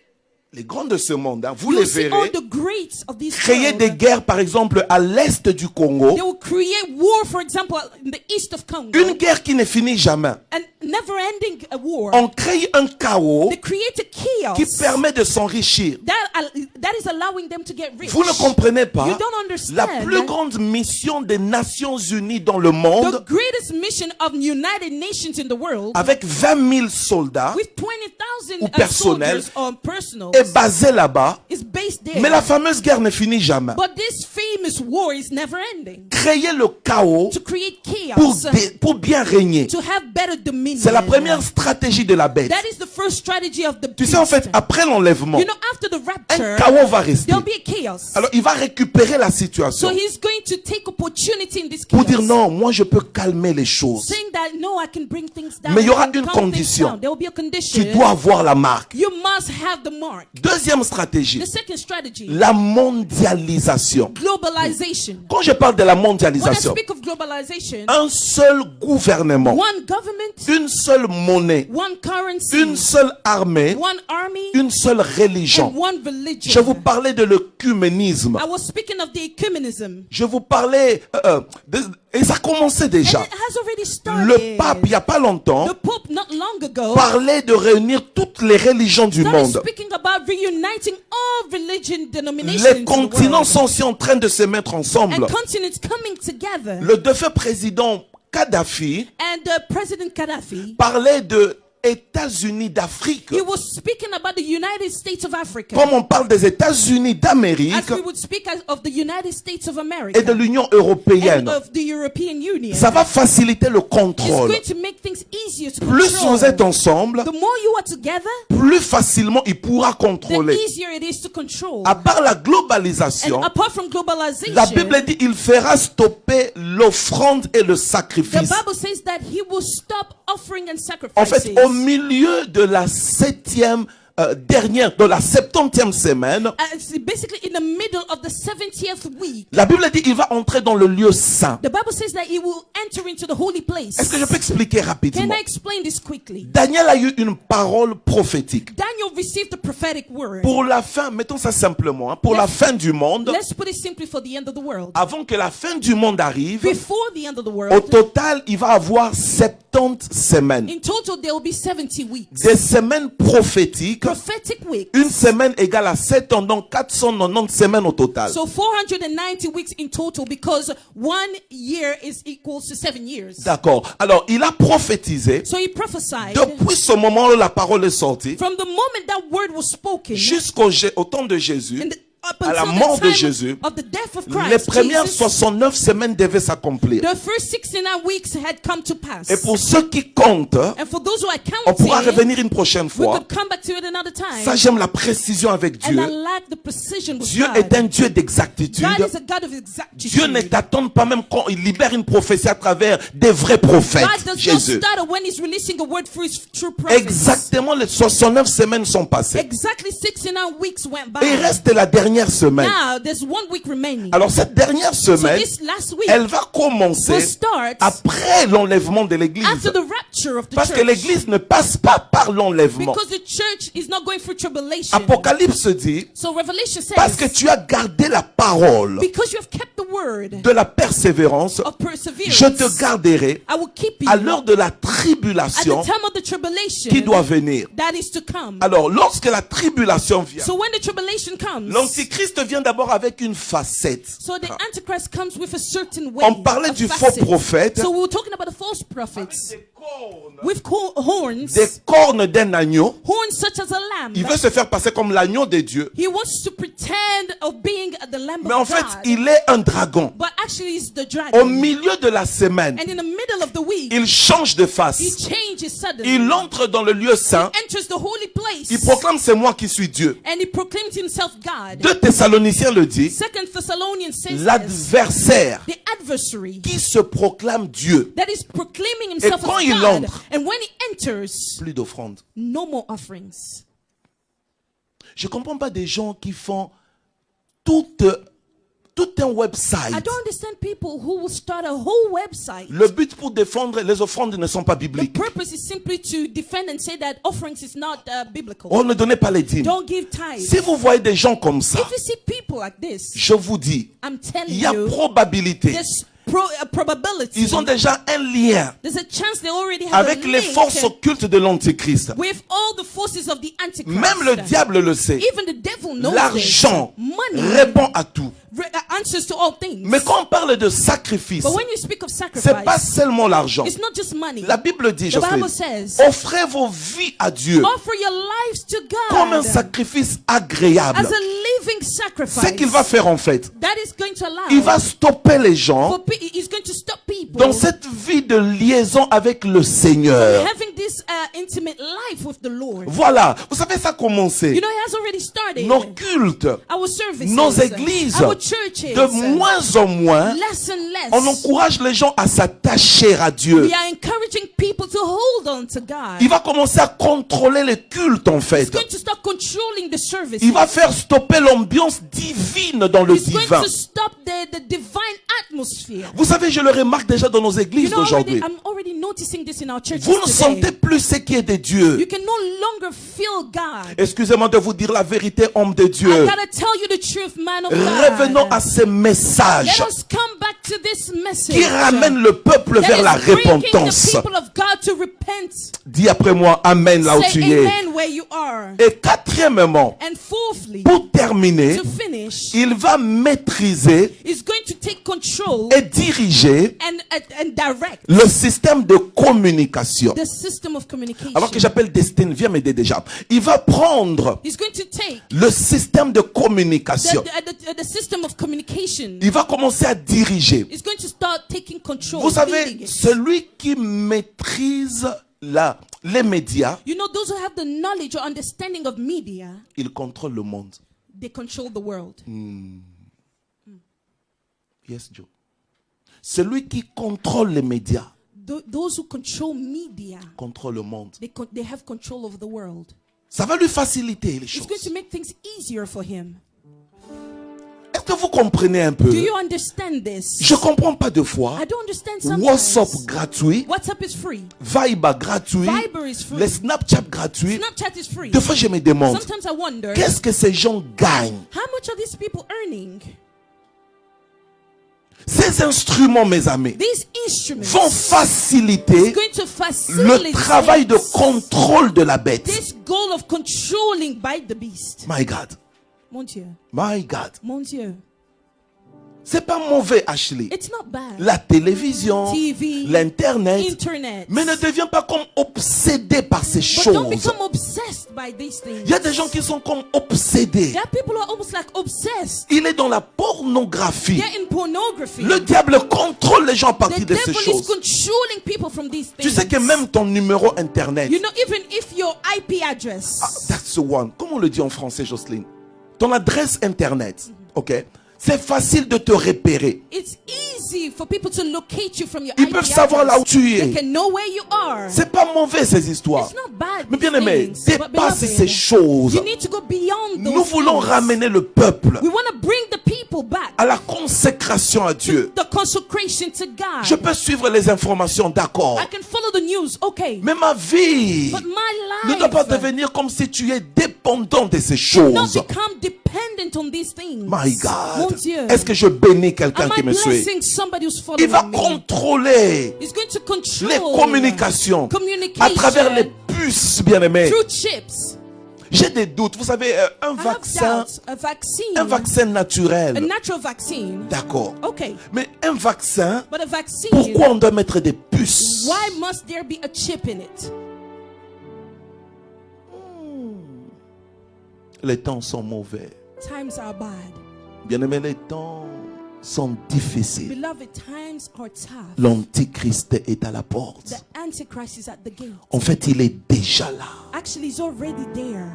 les grands de ce monde, hein, vous You les see all verrez the greats of this créer world. des guerres, par exemple, à l'est du Congo. They will create war, for example, in the east of Congo. Une guerre qui ne finit jamais. And never-ending war. On crée un chaos They create a chaos qui permet de s'enrichir. that is allowing them to get rich. Vous ne comprenez pas? You don't understand. La plus grande mission des Nations Unies dans le monde, The greatest mission of United Nations in the world, avec 20 000 soldats, with 20,000 ou personnel, soldiers or personal, est basée là-bas. is based there. Mais la fameuse guerre ne finit jamais. But this famous war is never ending. Créer le chaos To create chaos, pour bien régner. to have better dominion. C'est la première stratégie de la bête. That is the first strategy of the Tu sais, en fait, après l'enlèvement, You know, after the un rapture, chaos va rester. there'll be a chaos. Alors, il va récupérer la So situation he's going to take opportunity in this chaos. pour dire non, moi je peux calmer les choses. Saying that no, I can bring things down. Mais il y aura I can une calm things condition. down. There will be a condition. Tu dois avoir la marque. You must have the mark. Deuxième stratégie, The second strategy, la mondialisation. globalization. Quand je parle de la When I mondialisation, speak of globalization, un seul gouvernement, one government, une seule monnaie, one currency, une seule armée, one army, une seule religion. and one religion. Je vous parlais de l'œcuménisme. I was speaking of the ecumenism. Je vous parlais, et ça commençait And déjà. it has already started. Le pape, il n'y a pas longtemps, The Pope, not long ago, parlait de réunir toutes les religions du started monde. speaking about reuniting all religion denominations Les in the continents world. sont aussi en train de se mettre ensemble. And continents coming together. Le défunt président Kadhafi And President Gaddafi parlait de États-Unis d'Afrique. He was speaking about the United States of Africa. Comme on parle des États-Unis d'Amérique As we would speak of the United States of et America de l'Union and européenne, of the European Union. ça va faciliter le It's contrôle. going to make things easier to Plus control. vous êtes ensemble, The more you are together, plus facilement il pourra the contrôler. easier it is to control. À part la And globalisation, apart from globalization, la Bible dit il fera stopper l'offrande et le the sacrifice. Bible says that he will stop offering and En sacrifices. fait, au milieu de la de la 70e semaine, It's basically in the middle of the 70th week. la Bible dit il va entrer dans le lieu saint. The Bible says that he will enter into the holy place. Est-ce que je peux expliquer Can rapidement? I explain this quickly? Daniel a eu une parole prophétique. Daniel received the prophetic word. Pour la fin, mettons ça simplement, hein, pour la fin du monde, Let's put it simply for the end of the world. avant que la fin du monde arrive, Before the end of the au world, total, il va avoir 70 semaines. in total there will be 70 weeks. Des semaines prophétiques. Prophetic weeks. Une semaine égale à 7 ans, donc 490 semaines au total. So 490 weeks in total because 1 year is equals to 7 years. D'accord. Alors, il a prophétisé. So he prophesied Depuis ce moment où la parole est sortie, from the moment that word was spoken au temps de Jésus, and up à la until mort the de time Jésus, of the death of les Christ, premières Jesus, 69 semaines devaient s'accomplir. the first 69 weeks had come to pass. Et pour ceux qui comptent, And for those who are on pourra counting, revenir une prochaine we fois. could come back to it another time. Ça, j'aime la précision avec And Dieu. I like the precision with Dieu God. est un Dieu d'exactitude. God is a God of exactitude. Dieu ne t'attend pas même quand il libère une prophétie à travers des vrais prophètes. God does not Jésus. start when he's releasing a word through his true prophets. Exactement, les 69 semaines sont passées. Exactly 69 weeks went by. Et il reste la dernière semaine. Now there's 1 week remaining. Alors cette dernière So semaine, this last week elle va commencer will start après l'enlèvement de after l'église. the rapture of the Parce que church. l'église ne passe pas par l'enlèvement. Because the church is not going through tribulation. Apocalypse dit, So Revelation parce que says, tu as gardé la parole because you have kept the word de la persévérance, of perseverance, je te garderai I will keep you à l'heure de la at tribulation the time of the tribulation qui doit venir. that is to come. Alors, lorsque la tribulation vient, So when the tribulation comes, l'antichrist vient d'abord avec une facette. so the Antichrist comes with a certain way. On parlait a du facet. faux prophète. So we were talking about the false prophets Des cornes. with horns, Des cornes d'un agneau. horns such as a lamb. Il veut se faire passer comme l'agneau de Dieu. He wants to pretend of being the lamb Mais en of fait, God, il est un dragon. but actually he's the Au dragon. milieu de la semaine, And in the middle of the week, il change de he face. changes suddenly. Il entre dans le lieu saint. Enters the holy place. Il proclame, c'est moi qui suis Dieu. And he proclaims himself God. 2 Thessaloniciens le dit. Second Thessalonians says this, L'adversaire the adversary qui se proclame Dieu. that is proclaiming himself quand as il God. entre, And when he enters, Plus d'offrandes. no more offerings. Je ne comprends pas des gens qui font tout un website. I don't understand people who will start a whole website. Le but pour défendre les offrandes ne sont pas The bibliques. purpose is simply to defend and say that offerings is not biblical. On ne donnait pas les dîmes. Don't give tithes. Si vous voyez des gens comme ça, If you see people like this, je vous dis, I'm telling il y a you, probabilité. there's probability. Ils ont déjà un lien There's a chance they already have avec a les link forces occultes de l'Antichrist. with all the forces of the Antichrist. Même le diable le sait. Even the devil knows L'argent this. Money répond à tout. answers to all things. Mais quand on parle de sacrifice, But when you speak of c'est pas sacrifice, seulement l'argent. it's not just money. La Bible dit, The Bible Jocelyne, says, offrez vos vies à Dieu offer your lives to comme un God sacrifice agréable. as a living sacrifice. C'est qu'il va faire en fait. That is going to allow Il va stopper les gens he's going to stop people dans cette vie de liaison avec le Seigneur. having this intimate life with the Lord. Voilà. Vous savez, ça a commencé. You know, it has already started. Nos cultes, Our services, nos églises, our churches, de moins en moins, less and less. on encourage les gens à s'attacher à Dieu. We are encouraging people to hold on to God. Il va commencer à contrôler les cultes en He's fait. going to start controlling the services. Il va faire stopper l'ambiance divine dans le He's going divin. to stop the divine atmosphere. Vous savez, je le remarque déjà dans nos You églises know, d'aujourd'hui. I'm already noticing this in our churches Vous ne today. sentez plus ce qui est de Dieu. You can no longer feel God. Excusez-moi de vous dire la vérité, homme de I Dieu. gotta tell you the truth, man of God. Revenons à ces messages Let us come back to this message qui ramènent le peuple that vers is la bringing repentance. the people of God to repent. Dis après moi, Amen, là où Say tu es. amen where you are. Et quatrièmement, And fourthly, pour terminer, to finish, il va maîtriser is going to take control control et diriger and direct le système de communication. the system of communication. Alors que j'appelle Destin, viens m'aider déjà. Il va prendre He's going to take le système de communication. the system of communication. Il va commencer à diriger. He's going to start taking control. Vous savez, leading it. celui qui maîtrise les médias, You know, those who have the knowledge or understanding of media, il contrôle le monde. they control the world. Yes, Joe. Celui qui contrôle les médias Those who control media, contrôle le monde. they have control over the world. Ça va lui faciliter les It's going to choses. make things easier for him. Est-ce que vous comprenez un peu? Do you understand this? Je comprends pas de fois. I don't understand sometimes. WhatsApp gratuit, WhatsApp is free. Viber gratuit, Viber is free. les Snapchat gratuits. Snapchat is free. Des fois, je me demande, Sometimes I wonder, qu'est-ce que ces gens gagnent? how much are these people earning? Ces instruments, mes amis, These instruments vont faciliter going to le facilitate travail de contrôle de la bête. this goal of controlling by the beast. My God, Mon Dieu. my God. Mon Dieu. C'est pas mauvais, Ashley. It's not bad. La télévision, TV, l'internet, internet. mais ne deviens pas comme obsédé par ces But don't choses. become obsessed by these things. Il y a des gens qui sont comme obsédés. There are people who are almost like obsessed. Il est dans la pornographie. They're in pornography. Le diable contrôle les gens à The partir de ces devil is choses. controlling people from these things. Tu sais que même ton numéro internet, You know, even if your IP address, that's the one. Comment on le dit en français, Jocelyne? Ton adresse internet, ok? C'est facile de te repérer. it's easy for people to locate you from your Ils IP peuvent savoir là où address. tu They es. can know where you are. C'est pas mauvais ces histoires. It's not bad. Mais these bien aimé, things. But dépasse beloved, ces choses. you need to go beyond those Nous voulons things. ramener le peuple We want to bring the people back à la consécration à Dieu. to the consecration to God. Je peux suivre les informations, d'accord. I can follow the news, okay. Mais ma vie But my ne doit pas life devenir comme si tu es dépendant de ces not choses. become dependent on these things. My Mon God. Dieu. Est-ce que je bénis quelqu'un Am qui I me suit? blessing somebody who's Il following va me? contrôler He's going to control les communications communication à travers les puces, bien-aimés. through chips. J'ai des doutes. Vous savez, un I have vaccin, doubts. A vaccine, un vaccin a naturel, natural vaccine, d'accord. okay. Mais un vaccin, But a vaccine, pourquoi on doit mettre des puces? why must there be a chip in it? Les temps sont mauvais. Times are bad. Bien-aimés, les temps sont difficiles. Beloved, times are tough. L'antichrist est à la porte. The Antichrist is at the gate. En fait, il est déjà là. Actually, he's already there.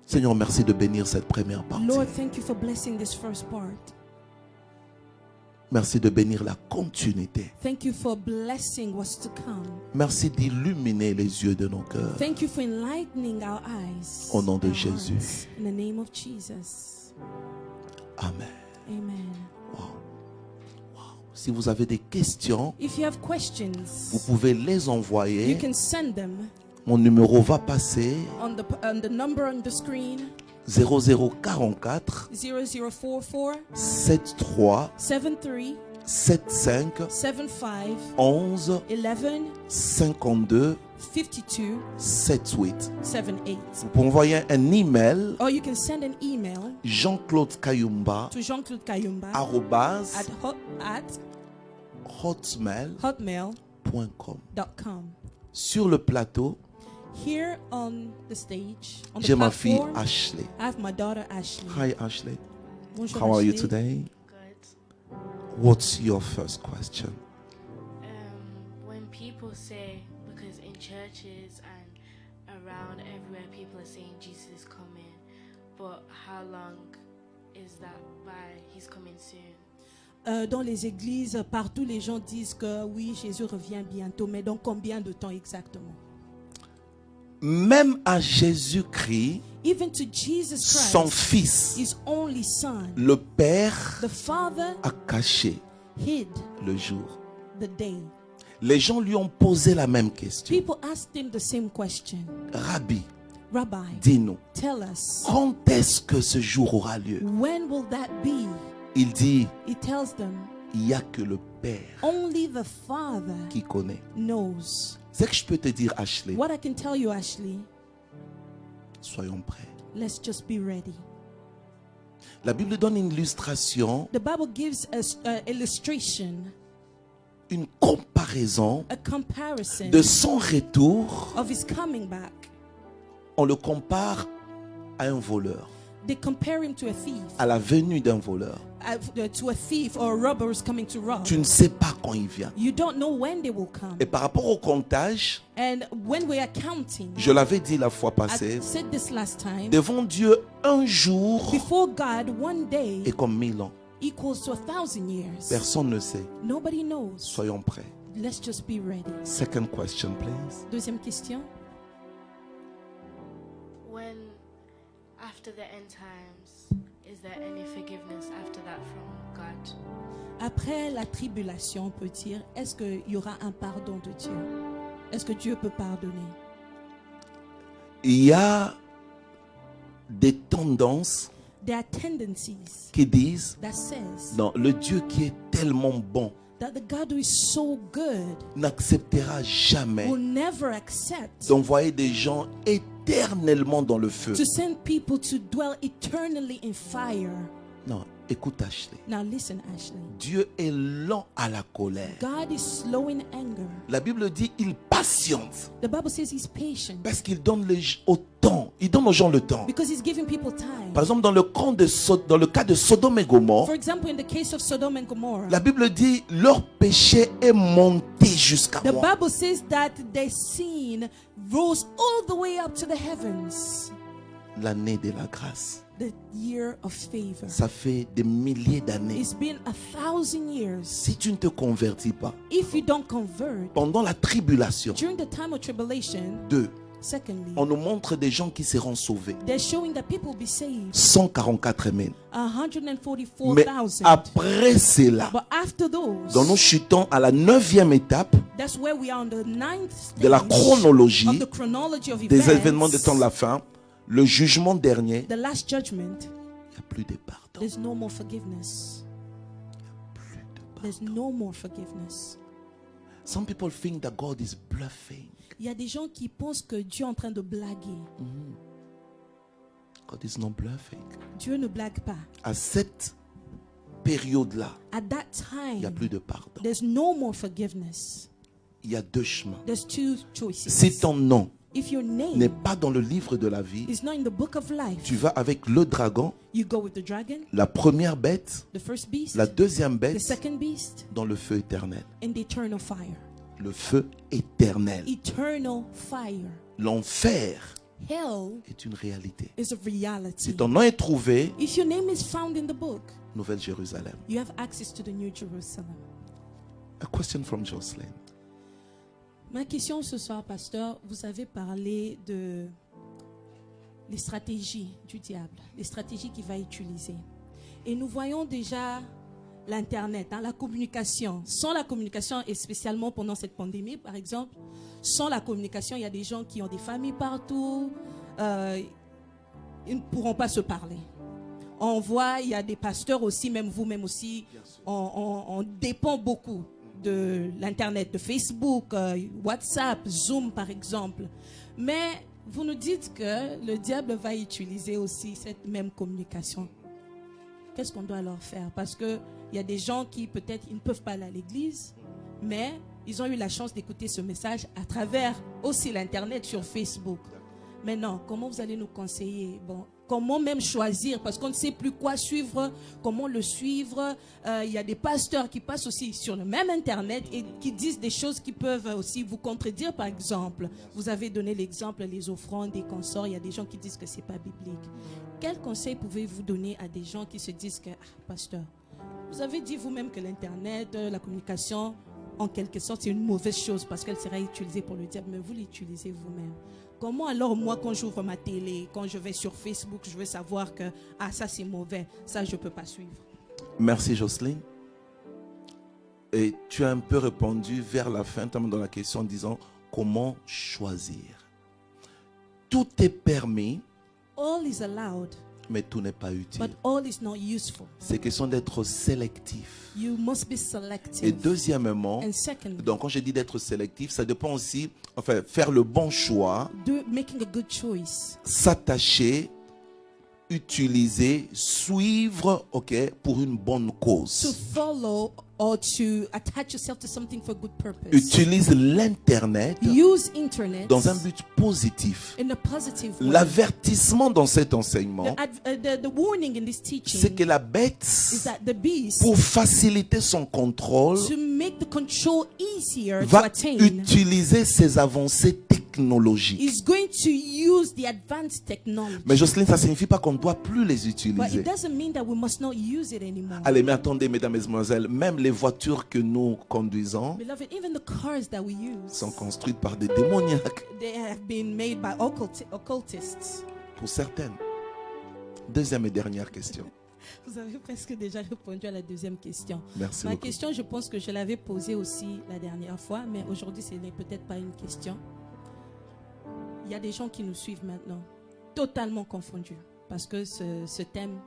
Seigneur, merci de bénir cette première partie. Lord, thank you for blessing this first part. Merci de bénir la continuité. Thank you for blessing what's to come. Merci d'illuminer les yeux de nos cœurs. Thank you for enlightening our eyes. Au nom de our Jésus. hearts. In the name of Jesus. Amen. Amen. Wow. Wow. Si vous avez des questions, If you have vous questions, pouvez les you envoyer. can send them Mon numéro va passer on the number on the screen 0044 0044 73 73 75 75 11 11 52 52 78. 78. Vous pouvez envoyer un email Or you can send an email Jean-Claude Kayumba to Jean-Claude Kayumba arobase at hotmail.com. hotmail.com. Sur le plateau, Here on the stage, on the j'ai ma fille platform, Ashley. I have my daughter Ashley. Hi Ashley. Bonjour, How are you Ashley. today? Good. What's your first question? When people say, because in churches and around everywhere, people are saying Jesus is coming, but how long is that by He's coming soon? Dans les églises, partout, les gens disent que oui, Jésus revient bientôt. Mais dans combien de temps exactement? Même à Jésus-Christ, Even to Jesus Christ, son fils, his only son, le Père the Father a caché hid le jour. the day. Les gens lui ont posé la même question. People asked him the same question. Rabbi, Rabbi, dis-nous, tell us, quand est-ce que ce jour aura lieu? when will that be? Il dit, He tells them, il n'y a que le Père only the Father qui connaît. knows. C'est que je peux te dire, Ashley, What I can tell you, Ashley, soyons prêts. let's just be ready. La Bible donne une illustration, The Bible gives us an illustration, une comparaison a comparison de son retour. of his coming back. On le compare à un voleur, They compare him to a thief, à la venue d'un voleur. to a thief or a robber who's coming to rob. Tu ne sais pas quand il vient. You don't know when they will come. Et par rapport au comptage, And when we are counting, je l'avais dit la fois passée, I said this last time, devant Dieu, un jour before God, one day est comme 1000 ans. equals to 1,000 years. Personne ne sait. Nobody knows. Soyons prêts. Let's just be ready. Second question, please. Deuxième question. When, after the end times, is there any forgiveness after that from God? Après la tribulation, on peut dire, est-ce qu'il y aura un pardon de Dieu? Est-ce que Dieu peut pardonner? Il y a des tendances There are tendencies qui disent, that says non, le Dieu qui est tellement bon that the God who is so good n'acceptera jamais will never accept d'envoyer des gens éternellement dans le feu. to send people to dwell eternally in fire. Non, écoute Ashley. Now listen, Ashley. Dieu est lent à la colère. God is slow in anger. La Bible dit il patiente The Bible says he's patient parce qu'il donne au temps. Il donne aux gens le temps. because he's giving people time. Par exemple, dans le cas de Sodome et Gomorrhe, For example, in the case of Sodom and Gomorrah, la Bible dit leur péché est monté jusqu'à the moi. Bible says that their sin rose all the way up to the heavens. L'année de la grâce. The year of favor. Ça fait des milliers d'années. It's been 1,000 years. Si tu ne te convertis pas, If you don't convert, pendant la tribulation, during the time of tribulation, 2, secondly, on nous montre des gens qui seront sauvés. they're showing that people will be saved. 144 000. Mais 144,000. après cela, But after those, dans nous chutons à la 9e étape that's where we are on the ninth stage de la chronologie of the chronology of des événements events. des temps de la fin, le jugement dernier, The last judgment, il n'y a plus de pardon. there's no more forgiveness. Plus de pardon. There's no more forgiveness. Some people think that God is bluffing. Il y a des gens qui pensent que Dieu est en train de blaguer. God is not bluffing. Dieu ne blague pas. À cette période-là, At that il n'y a time, plus de pardon. there's no more forgiveness. Il y a deux chemins. There's two choices. Si ton nom If your n'est name pas dans le livre de la vie, is not in the book of life, tu vas avec le dragon, you go with the dragon, la première bête, the first beast, la deuxième the bête, second beast, dans le feu éternel. and the eternal fire. Le feu éternel. Eternal fire. L'enfer Hell est une réalité. is a reality. Si ton nom est trouvé, If your name is found in the book, Nouvelle Jérusalem. you have access to the New Jerusalem. A question from Jocelyn. Ma question ce soir, pasteur, vous avez parlé de les stratégies du diable, les stratégies qu'il va utiliser. Et nous voyons déjà l'Internet, la communication. Sans la communication, et spécialement pendant cette pandémie, par exemple, sans la communication, il y a des gens qui ont des familles partout, ils ne pourront pas se parler. On voit, il y a des pasteurs aussi, même vous-même aussi, on dépend beaucoup de l'Internet, de Facebook, WhatsApp, Zoom par exemple. Mais vous nous dites que le diable va utiliser aussi cette même communication. Qu'est-ce qu'on doit alors faire? Parce qu'il y a des gens qui peut-être ils ne peuvent pas aller à l'église, mais ils ont eu la chance d'écouter ce message à travers aussi l'Internet sur Facebook. Maintenant, comment vous allez nous conseiller? Bon, comment même choisir? Parce qu'on ne sait plus quoi suivre, comment le suivre. Il y a des pasteurs qui passent aussi sur le même Internet et qui disent des choses qui peuvent aussi vous contredire, par exemple. Vous avez donné l'exemple, les offrandes, des consorts. Il y a des gens qui disent que ce n'est pas biblique. Quel conseil pouvez-vous donner à des gens qui se disent que, pasteur, vous avez dit vous-même que l'Internet, la communication, en quelque sorte, c'est une mauvaise chose parce qu'elle sera utilisée pour le diable, mais vous l'utilisez vous-même. Comment alors moi, quand j'ouvre ma télé, quand je vais sur Facebook, je veux savoir que ça c'est mauvais, ça je ne peux pas suivre? Merci Jocelyne. Et tu as un peu répondu vers la fin, notamment dans la question en disant comment choisir. Tout est permis, All is allowed, mais tout n'est pas utile. but all is not useful. C'est question d'être sélectif. You must be Et selective. deuxièmement, And second, donc quand je dis d'être sélectif, ça dépend aussi, enfin, faire le bon choix, making a good choice. s'attacher utiliser, suivre, ok, pour une bonne to cause. follow or to attach yourself to something for good purpose. Utilise l'Internet Use internet dans un but positif. in a positive way. L'avertissement dans cet enseignement, The warning in this c'est teaching que la bête, is that the beast, pour faciliter son contrôle, to make the control easier to va attain, utiliser ses avancées technologiques. is going to use the advanced technology. Mais Jocelyne, ça ne signifie pas qu'on ne doit plus les But utiliser. it doesn't mean that we must not use it anymore. Allez, mais attendez, mesdames et mesdemoiselles, même les voitures que nous conduisons Beloved, even the cars that we use, sont construites par des démoniaques, they have been made by occultists. pour certaines. Deuxième et dernière question. Vous avez presque déjà répondu à la deuxième question. Merci Ma beaucoup. question, je pense que je l'avais posée aussi la dernière fois, mais aujourd'hui, ce n'est peut-être pas une question. Il y a des gens qui nous suivent maintenant, totalement confondus, parce que ce thème,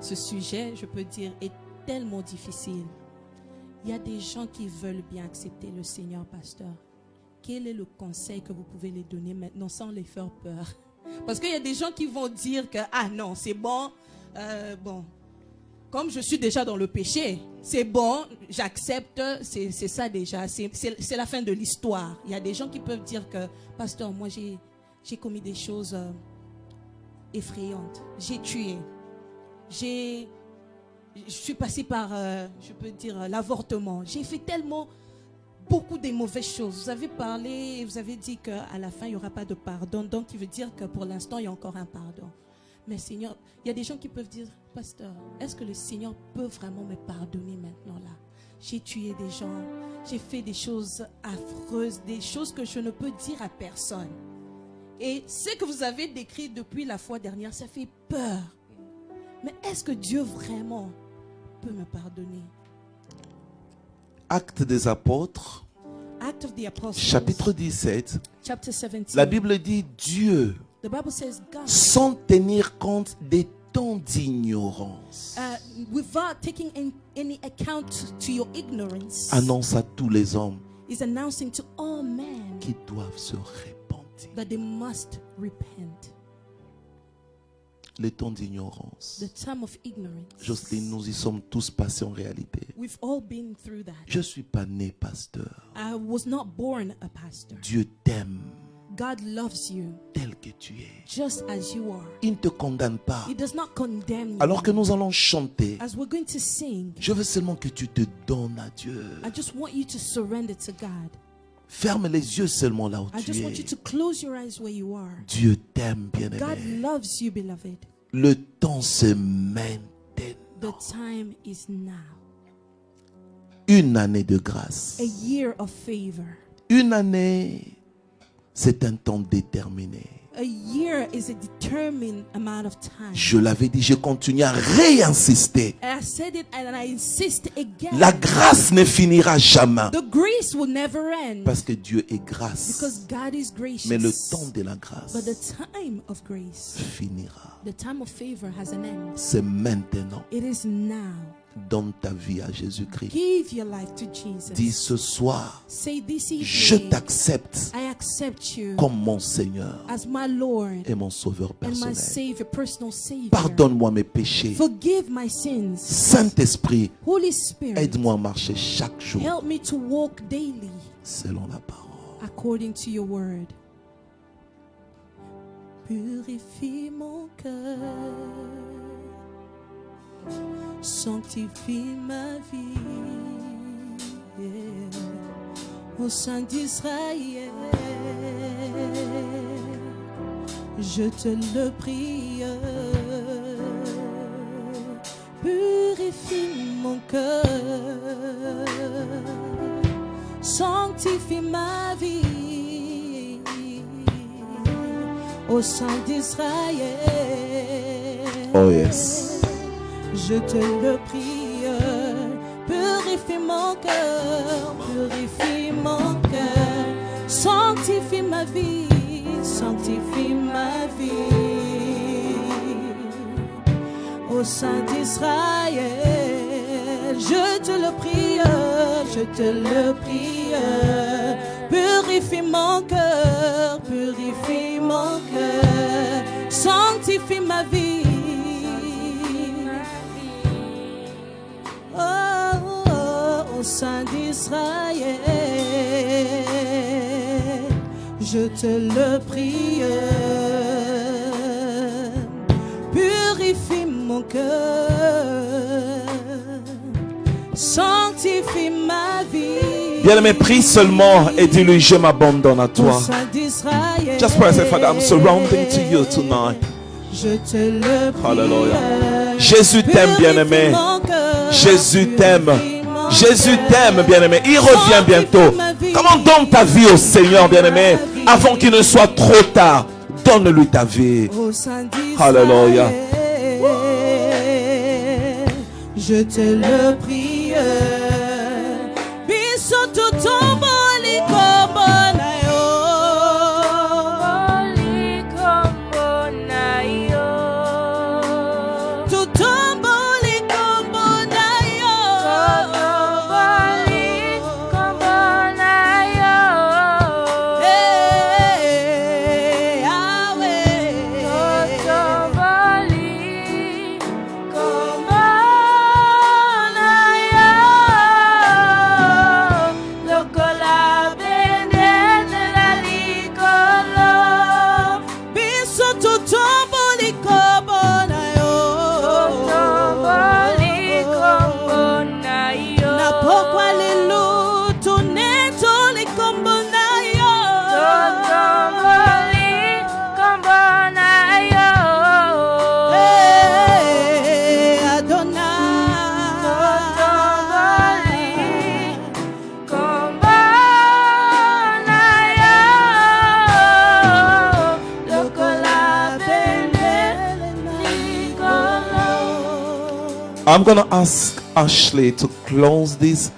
ce sujet, je peux dire, est tellement difficile. Il y a des gens qui veulent bien accepter le Seigneur, pasteur. Quel est le conseil que vous pouvez les donner maintenant sans les faire peur? Parce qu'il y a des gens qui vont dire que, ah non, c'est bon, bon, comme je suis déjà dans le péché, c'est bon, j'accepte, c'est ça déjà, c'est la fin de l'histoire. Il y a des gens qui peuvent dire que, pasteur, moi j'ai commis des choses effrayantes, j'ai tué, je suis passé par, je peux dire, l'avortement, j'ai fait tellement beaucoup de mauvaises choses. Vous avez parlé, vous avez dit qu'à la fin, il n'y aura pas de pardon. Donc, il veut dire que pour l'instant, il y a encore un pardon. Mais Seigneur, il y a des gens qui peuvent dire, pasteur, est-ce que le Seigneur peut vraiment me pardonner maintenant là? J'ai tué des gens, j'ai fait des choses affreuses, des choses que je ne peux dire à personne. Et ce que vous avez décrit depuis la fois dernière, ça fait peur. Mais est-ce que Dieu vraiment peut me pardonner? Actes des apôtres, Act of the Apostles, chapitre 17, chapter 17. la Bible dit Dieu, The Bible says God, sans tenir compte des temps d'ignorance, without taking any account to your ignorance, annonce à tous les hommes is announcing to all men qui doivent se repentir. that they must repent. Les temps d'ignorance. The time of ignorance. Jocelyne, nous y sommes tous passés en réalité. We've all been through that. Je ne suis pas né pasteur. I was not born a pastor. Dieu t'aime God loves you tel que tu es. just as you are. Il ne te condamne pas. He does not condemn you. Alors que nous allons chanter, As we're going to sing, je veux seulement que tu te donnes à Dieu. I just want you to surrender to God. Ferme les yeux seulement là où I tu just want you es. to close your eyes where you are. Dieu t'aime, God bien-aimé. loves you, beloved. Le temps se maintenant. The time is now. Une année de grâce. A year of favor. Une année, c'est un temps déterminé. A year is a determined amount of time. Je l'avais dit, je continue à réinsister. I said it and I insist again. La grâce ne finira jamais. The grace will never end. Parce que Dieu est grâce. Because God is gracious. Mais le temps de la grâce But the time of grace, finira. the time of favor has an end. C'est maintenant. It is now. Donne ta vie à Jésus-Christ. Give your life to Jesus. Dis ce soir, Say this je evening, t'accepte I accept you comme mon Seigneur as my Lord et mon Sauveur and my personnel. Savior, personal Savior. Pardonne-moi mes péchés. Forgive my sins. Saint-Esprit, Holy Spirit, aide-moi à marcher chaque jour help me to walk daily selon la parole. according to your word. Purifie mon cœur, sanctifie ma vie, au sein d'Israël, je te le prie. Purifie mon cœur, sanctifie ma vie, au sein d'Israël. Oh yes. Je te le prie, purifie mon cœur, purifie mon cœur, sanctifie ma vie, sanctifie ma vie, au sein d'Israël. Je te le prie, je te le prie, purifie mon cœur, sanctifie ma vie. sein d'Israël, je te le prie. Purifie mon cœur, sanctifie ma vie. Bien-aimé, prie seulement et dis-lui, je m'abandonne à toi. Just pray, say, Father, I'm surrounding to you tonight. Je te le prie. Hallelujah. Jésus t'aime, bien-aimé. Jésus t'aime. Jésus t'aime, bien-aimé. Il revient bientôt. Comment donne ta vie au Seigneur, bien-aimé, avant qu'il ne soit trop tard. Donne-lui ta vie. Hallelujah. Je te le prie. Bisoto tomboli kombonayo. Tu tomboli kombonayo. Hey, Yahweh. I'm going to ask Ashley to close this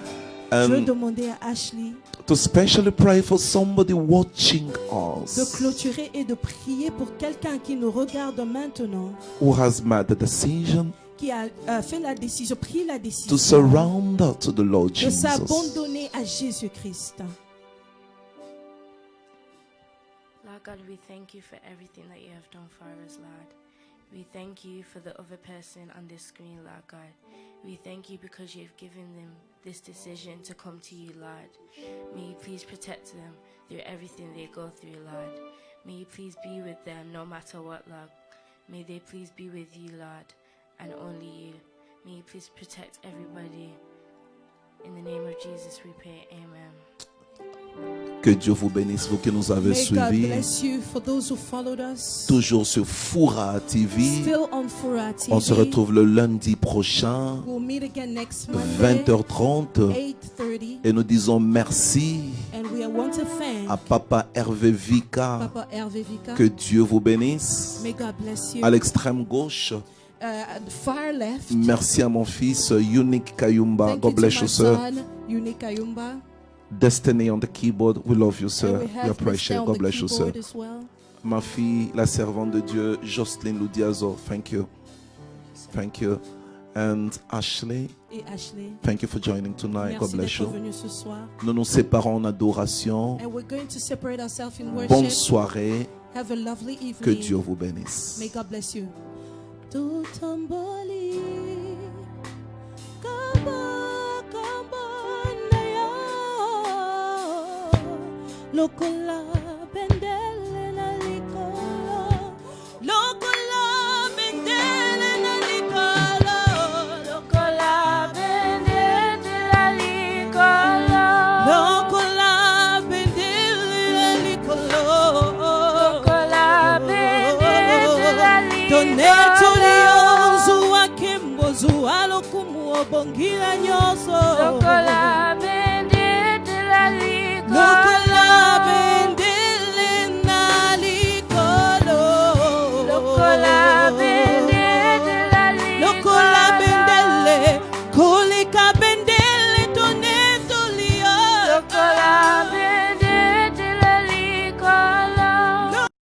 Je vais and demander à Ashley to specially pray for somebody watching de us clôturer et de prier pour quelqu'un qui nous regarde maintenant, who has made the decision qui a fait la décision, pris la to décision surrender to the Lord de Jesus. s'abandonner à Jésus-Christ. Lord God, we thank you for everything that you have done for us, Lord. We thank you for the other person on this screen, Lord God. We thank you because you've given them this decision to come to you, Lord. May you please protect them through everything they go through, Lord. May you please be with them no matter what, Lord. May they please be with you, Lord, and only you. May you please protect everybody. In the name of Jesus we pray, amen. Que Dieu vous bénisse, vous qui nous avez May God suivis. bless you for those who followed us. Toujours sur Foura TV. Still on Fura TV. On se retrouve le lundi prochain, We'll meet again next Monday, 20h30. 8:30. Et nous disons merci And we want to thank à Papa Hervé Vika. Papa Hervé Vika. Que Dieu vous bénisse. May God bless you. À l'extrême gauche, At the far left. merci à mon fils Unique Kayumba. Thank God you to bless my you, sir. son, Unique Ayumba. Destiny on the keyboard. We love you, And sir. we We have appreciate. Michelle on God the bless you, sir. keyboard as well. Ma fille, la servante de Dieu, Jocelyne Ludiazo. Thank you. Thank you. And Ashley, Et Ashley. thank you for joining tonight. God Merci bless d'être you. venu ce soir. Nous nous séparons en adoration. And we're going to separate ourselves in worship. Bonne soirée. Have a lovely evening. Que Dieu vous bénisse. May God bless you. Tu tomboli, kamba, kamba na yo. Lokola bendele na likolo. Lokola bendele na likolo. Lokola bendele la likolo. Lokola bendele na likolo. Lokola bendele la likolo. Donetuli onzu wakembo zualo kumu obongira nyoso. Lokola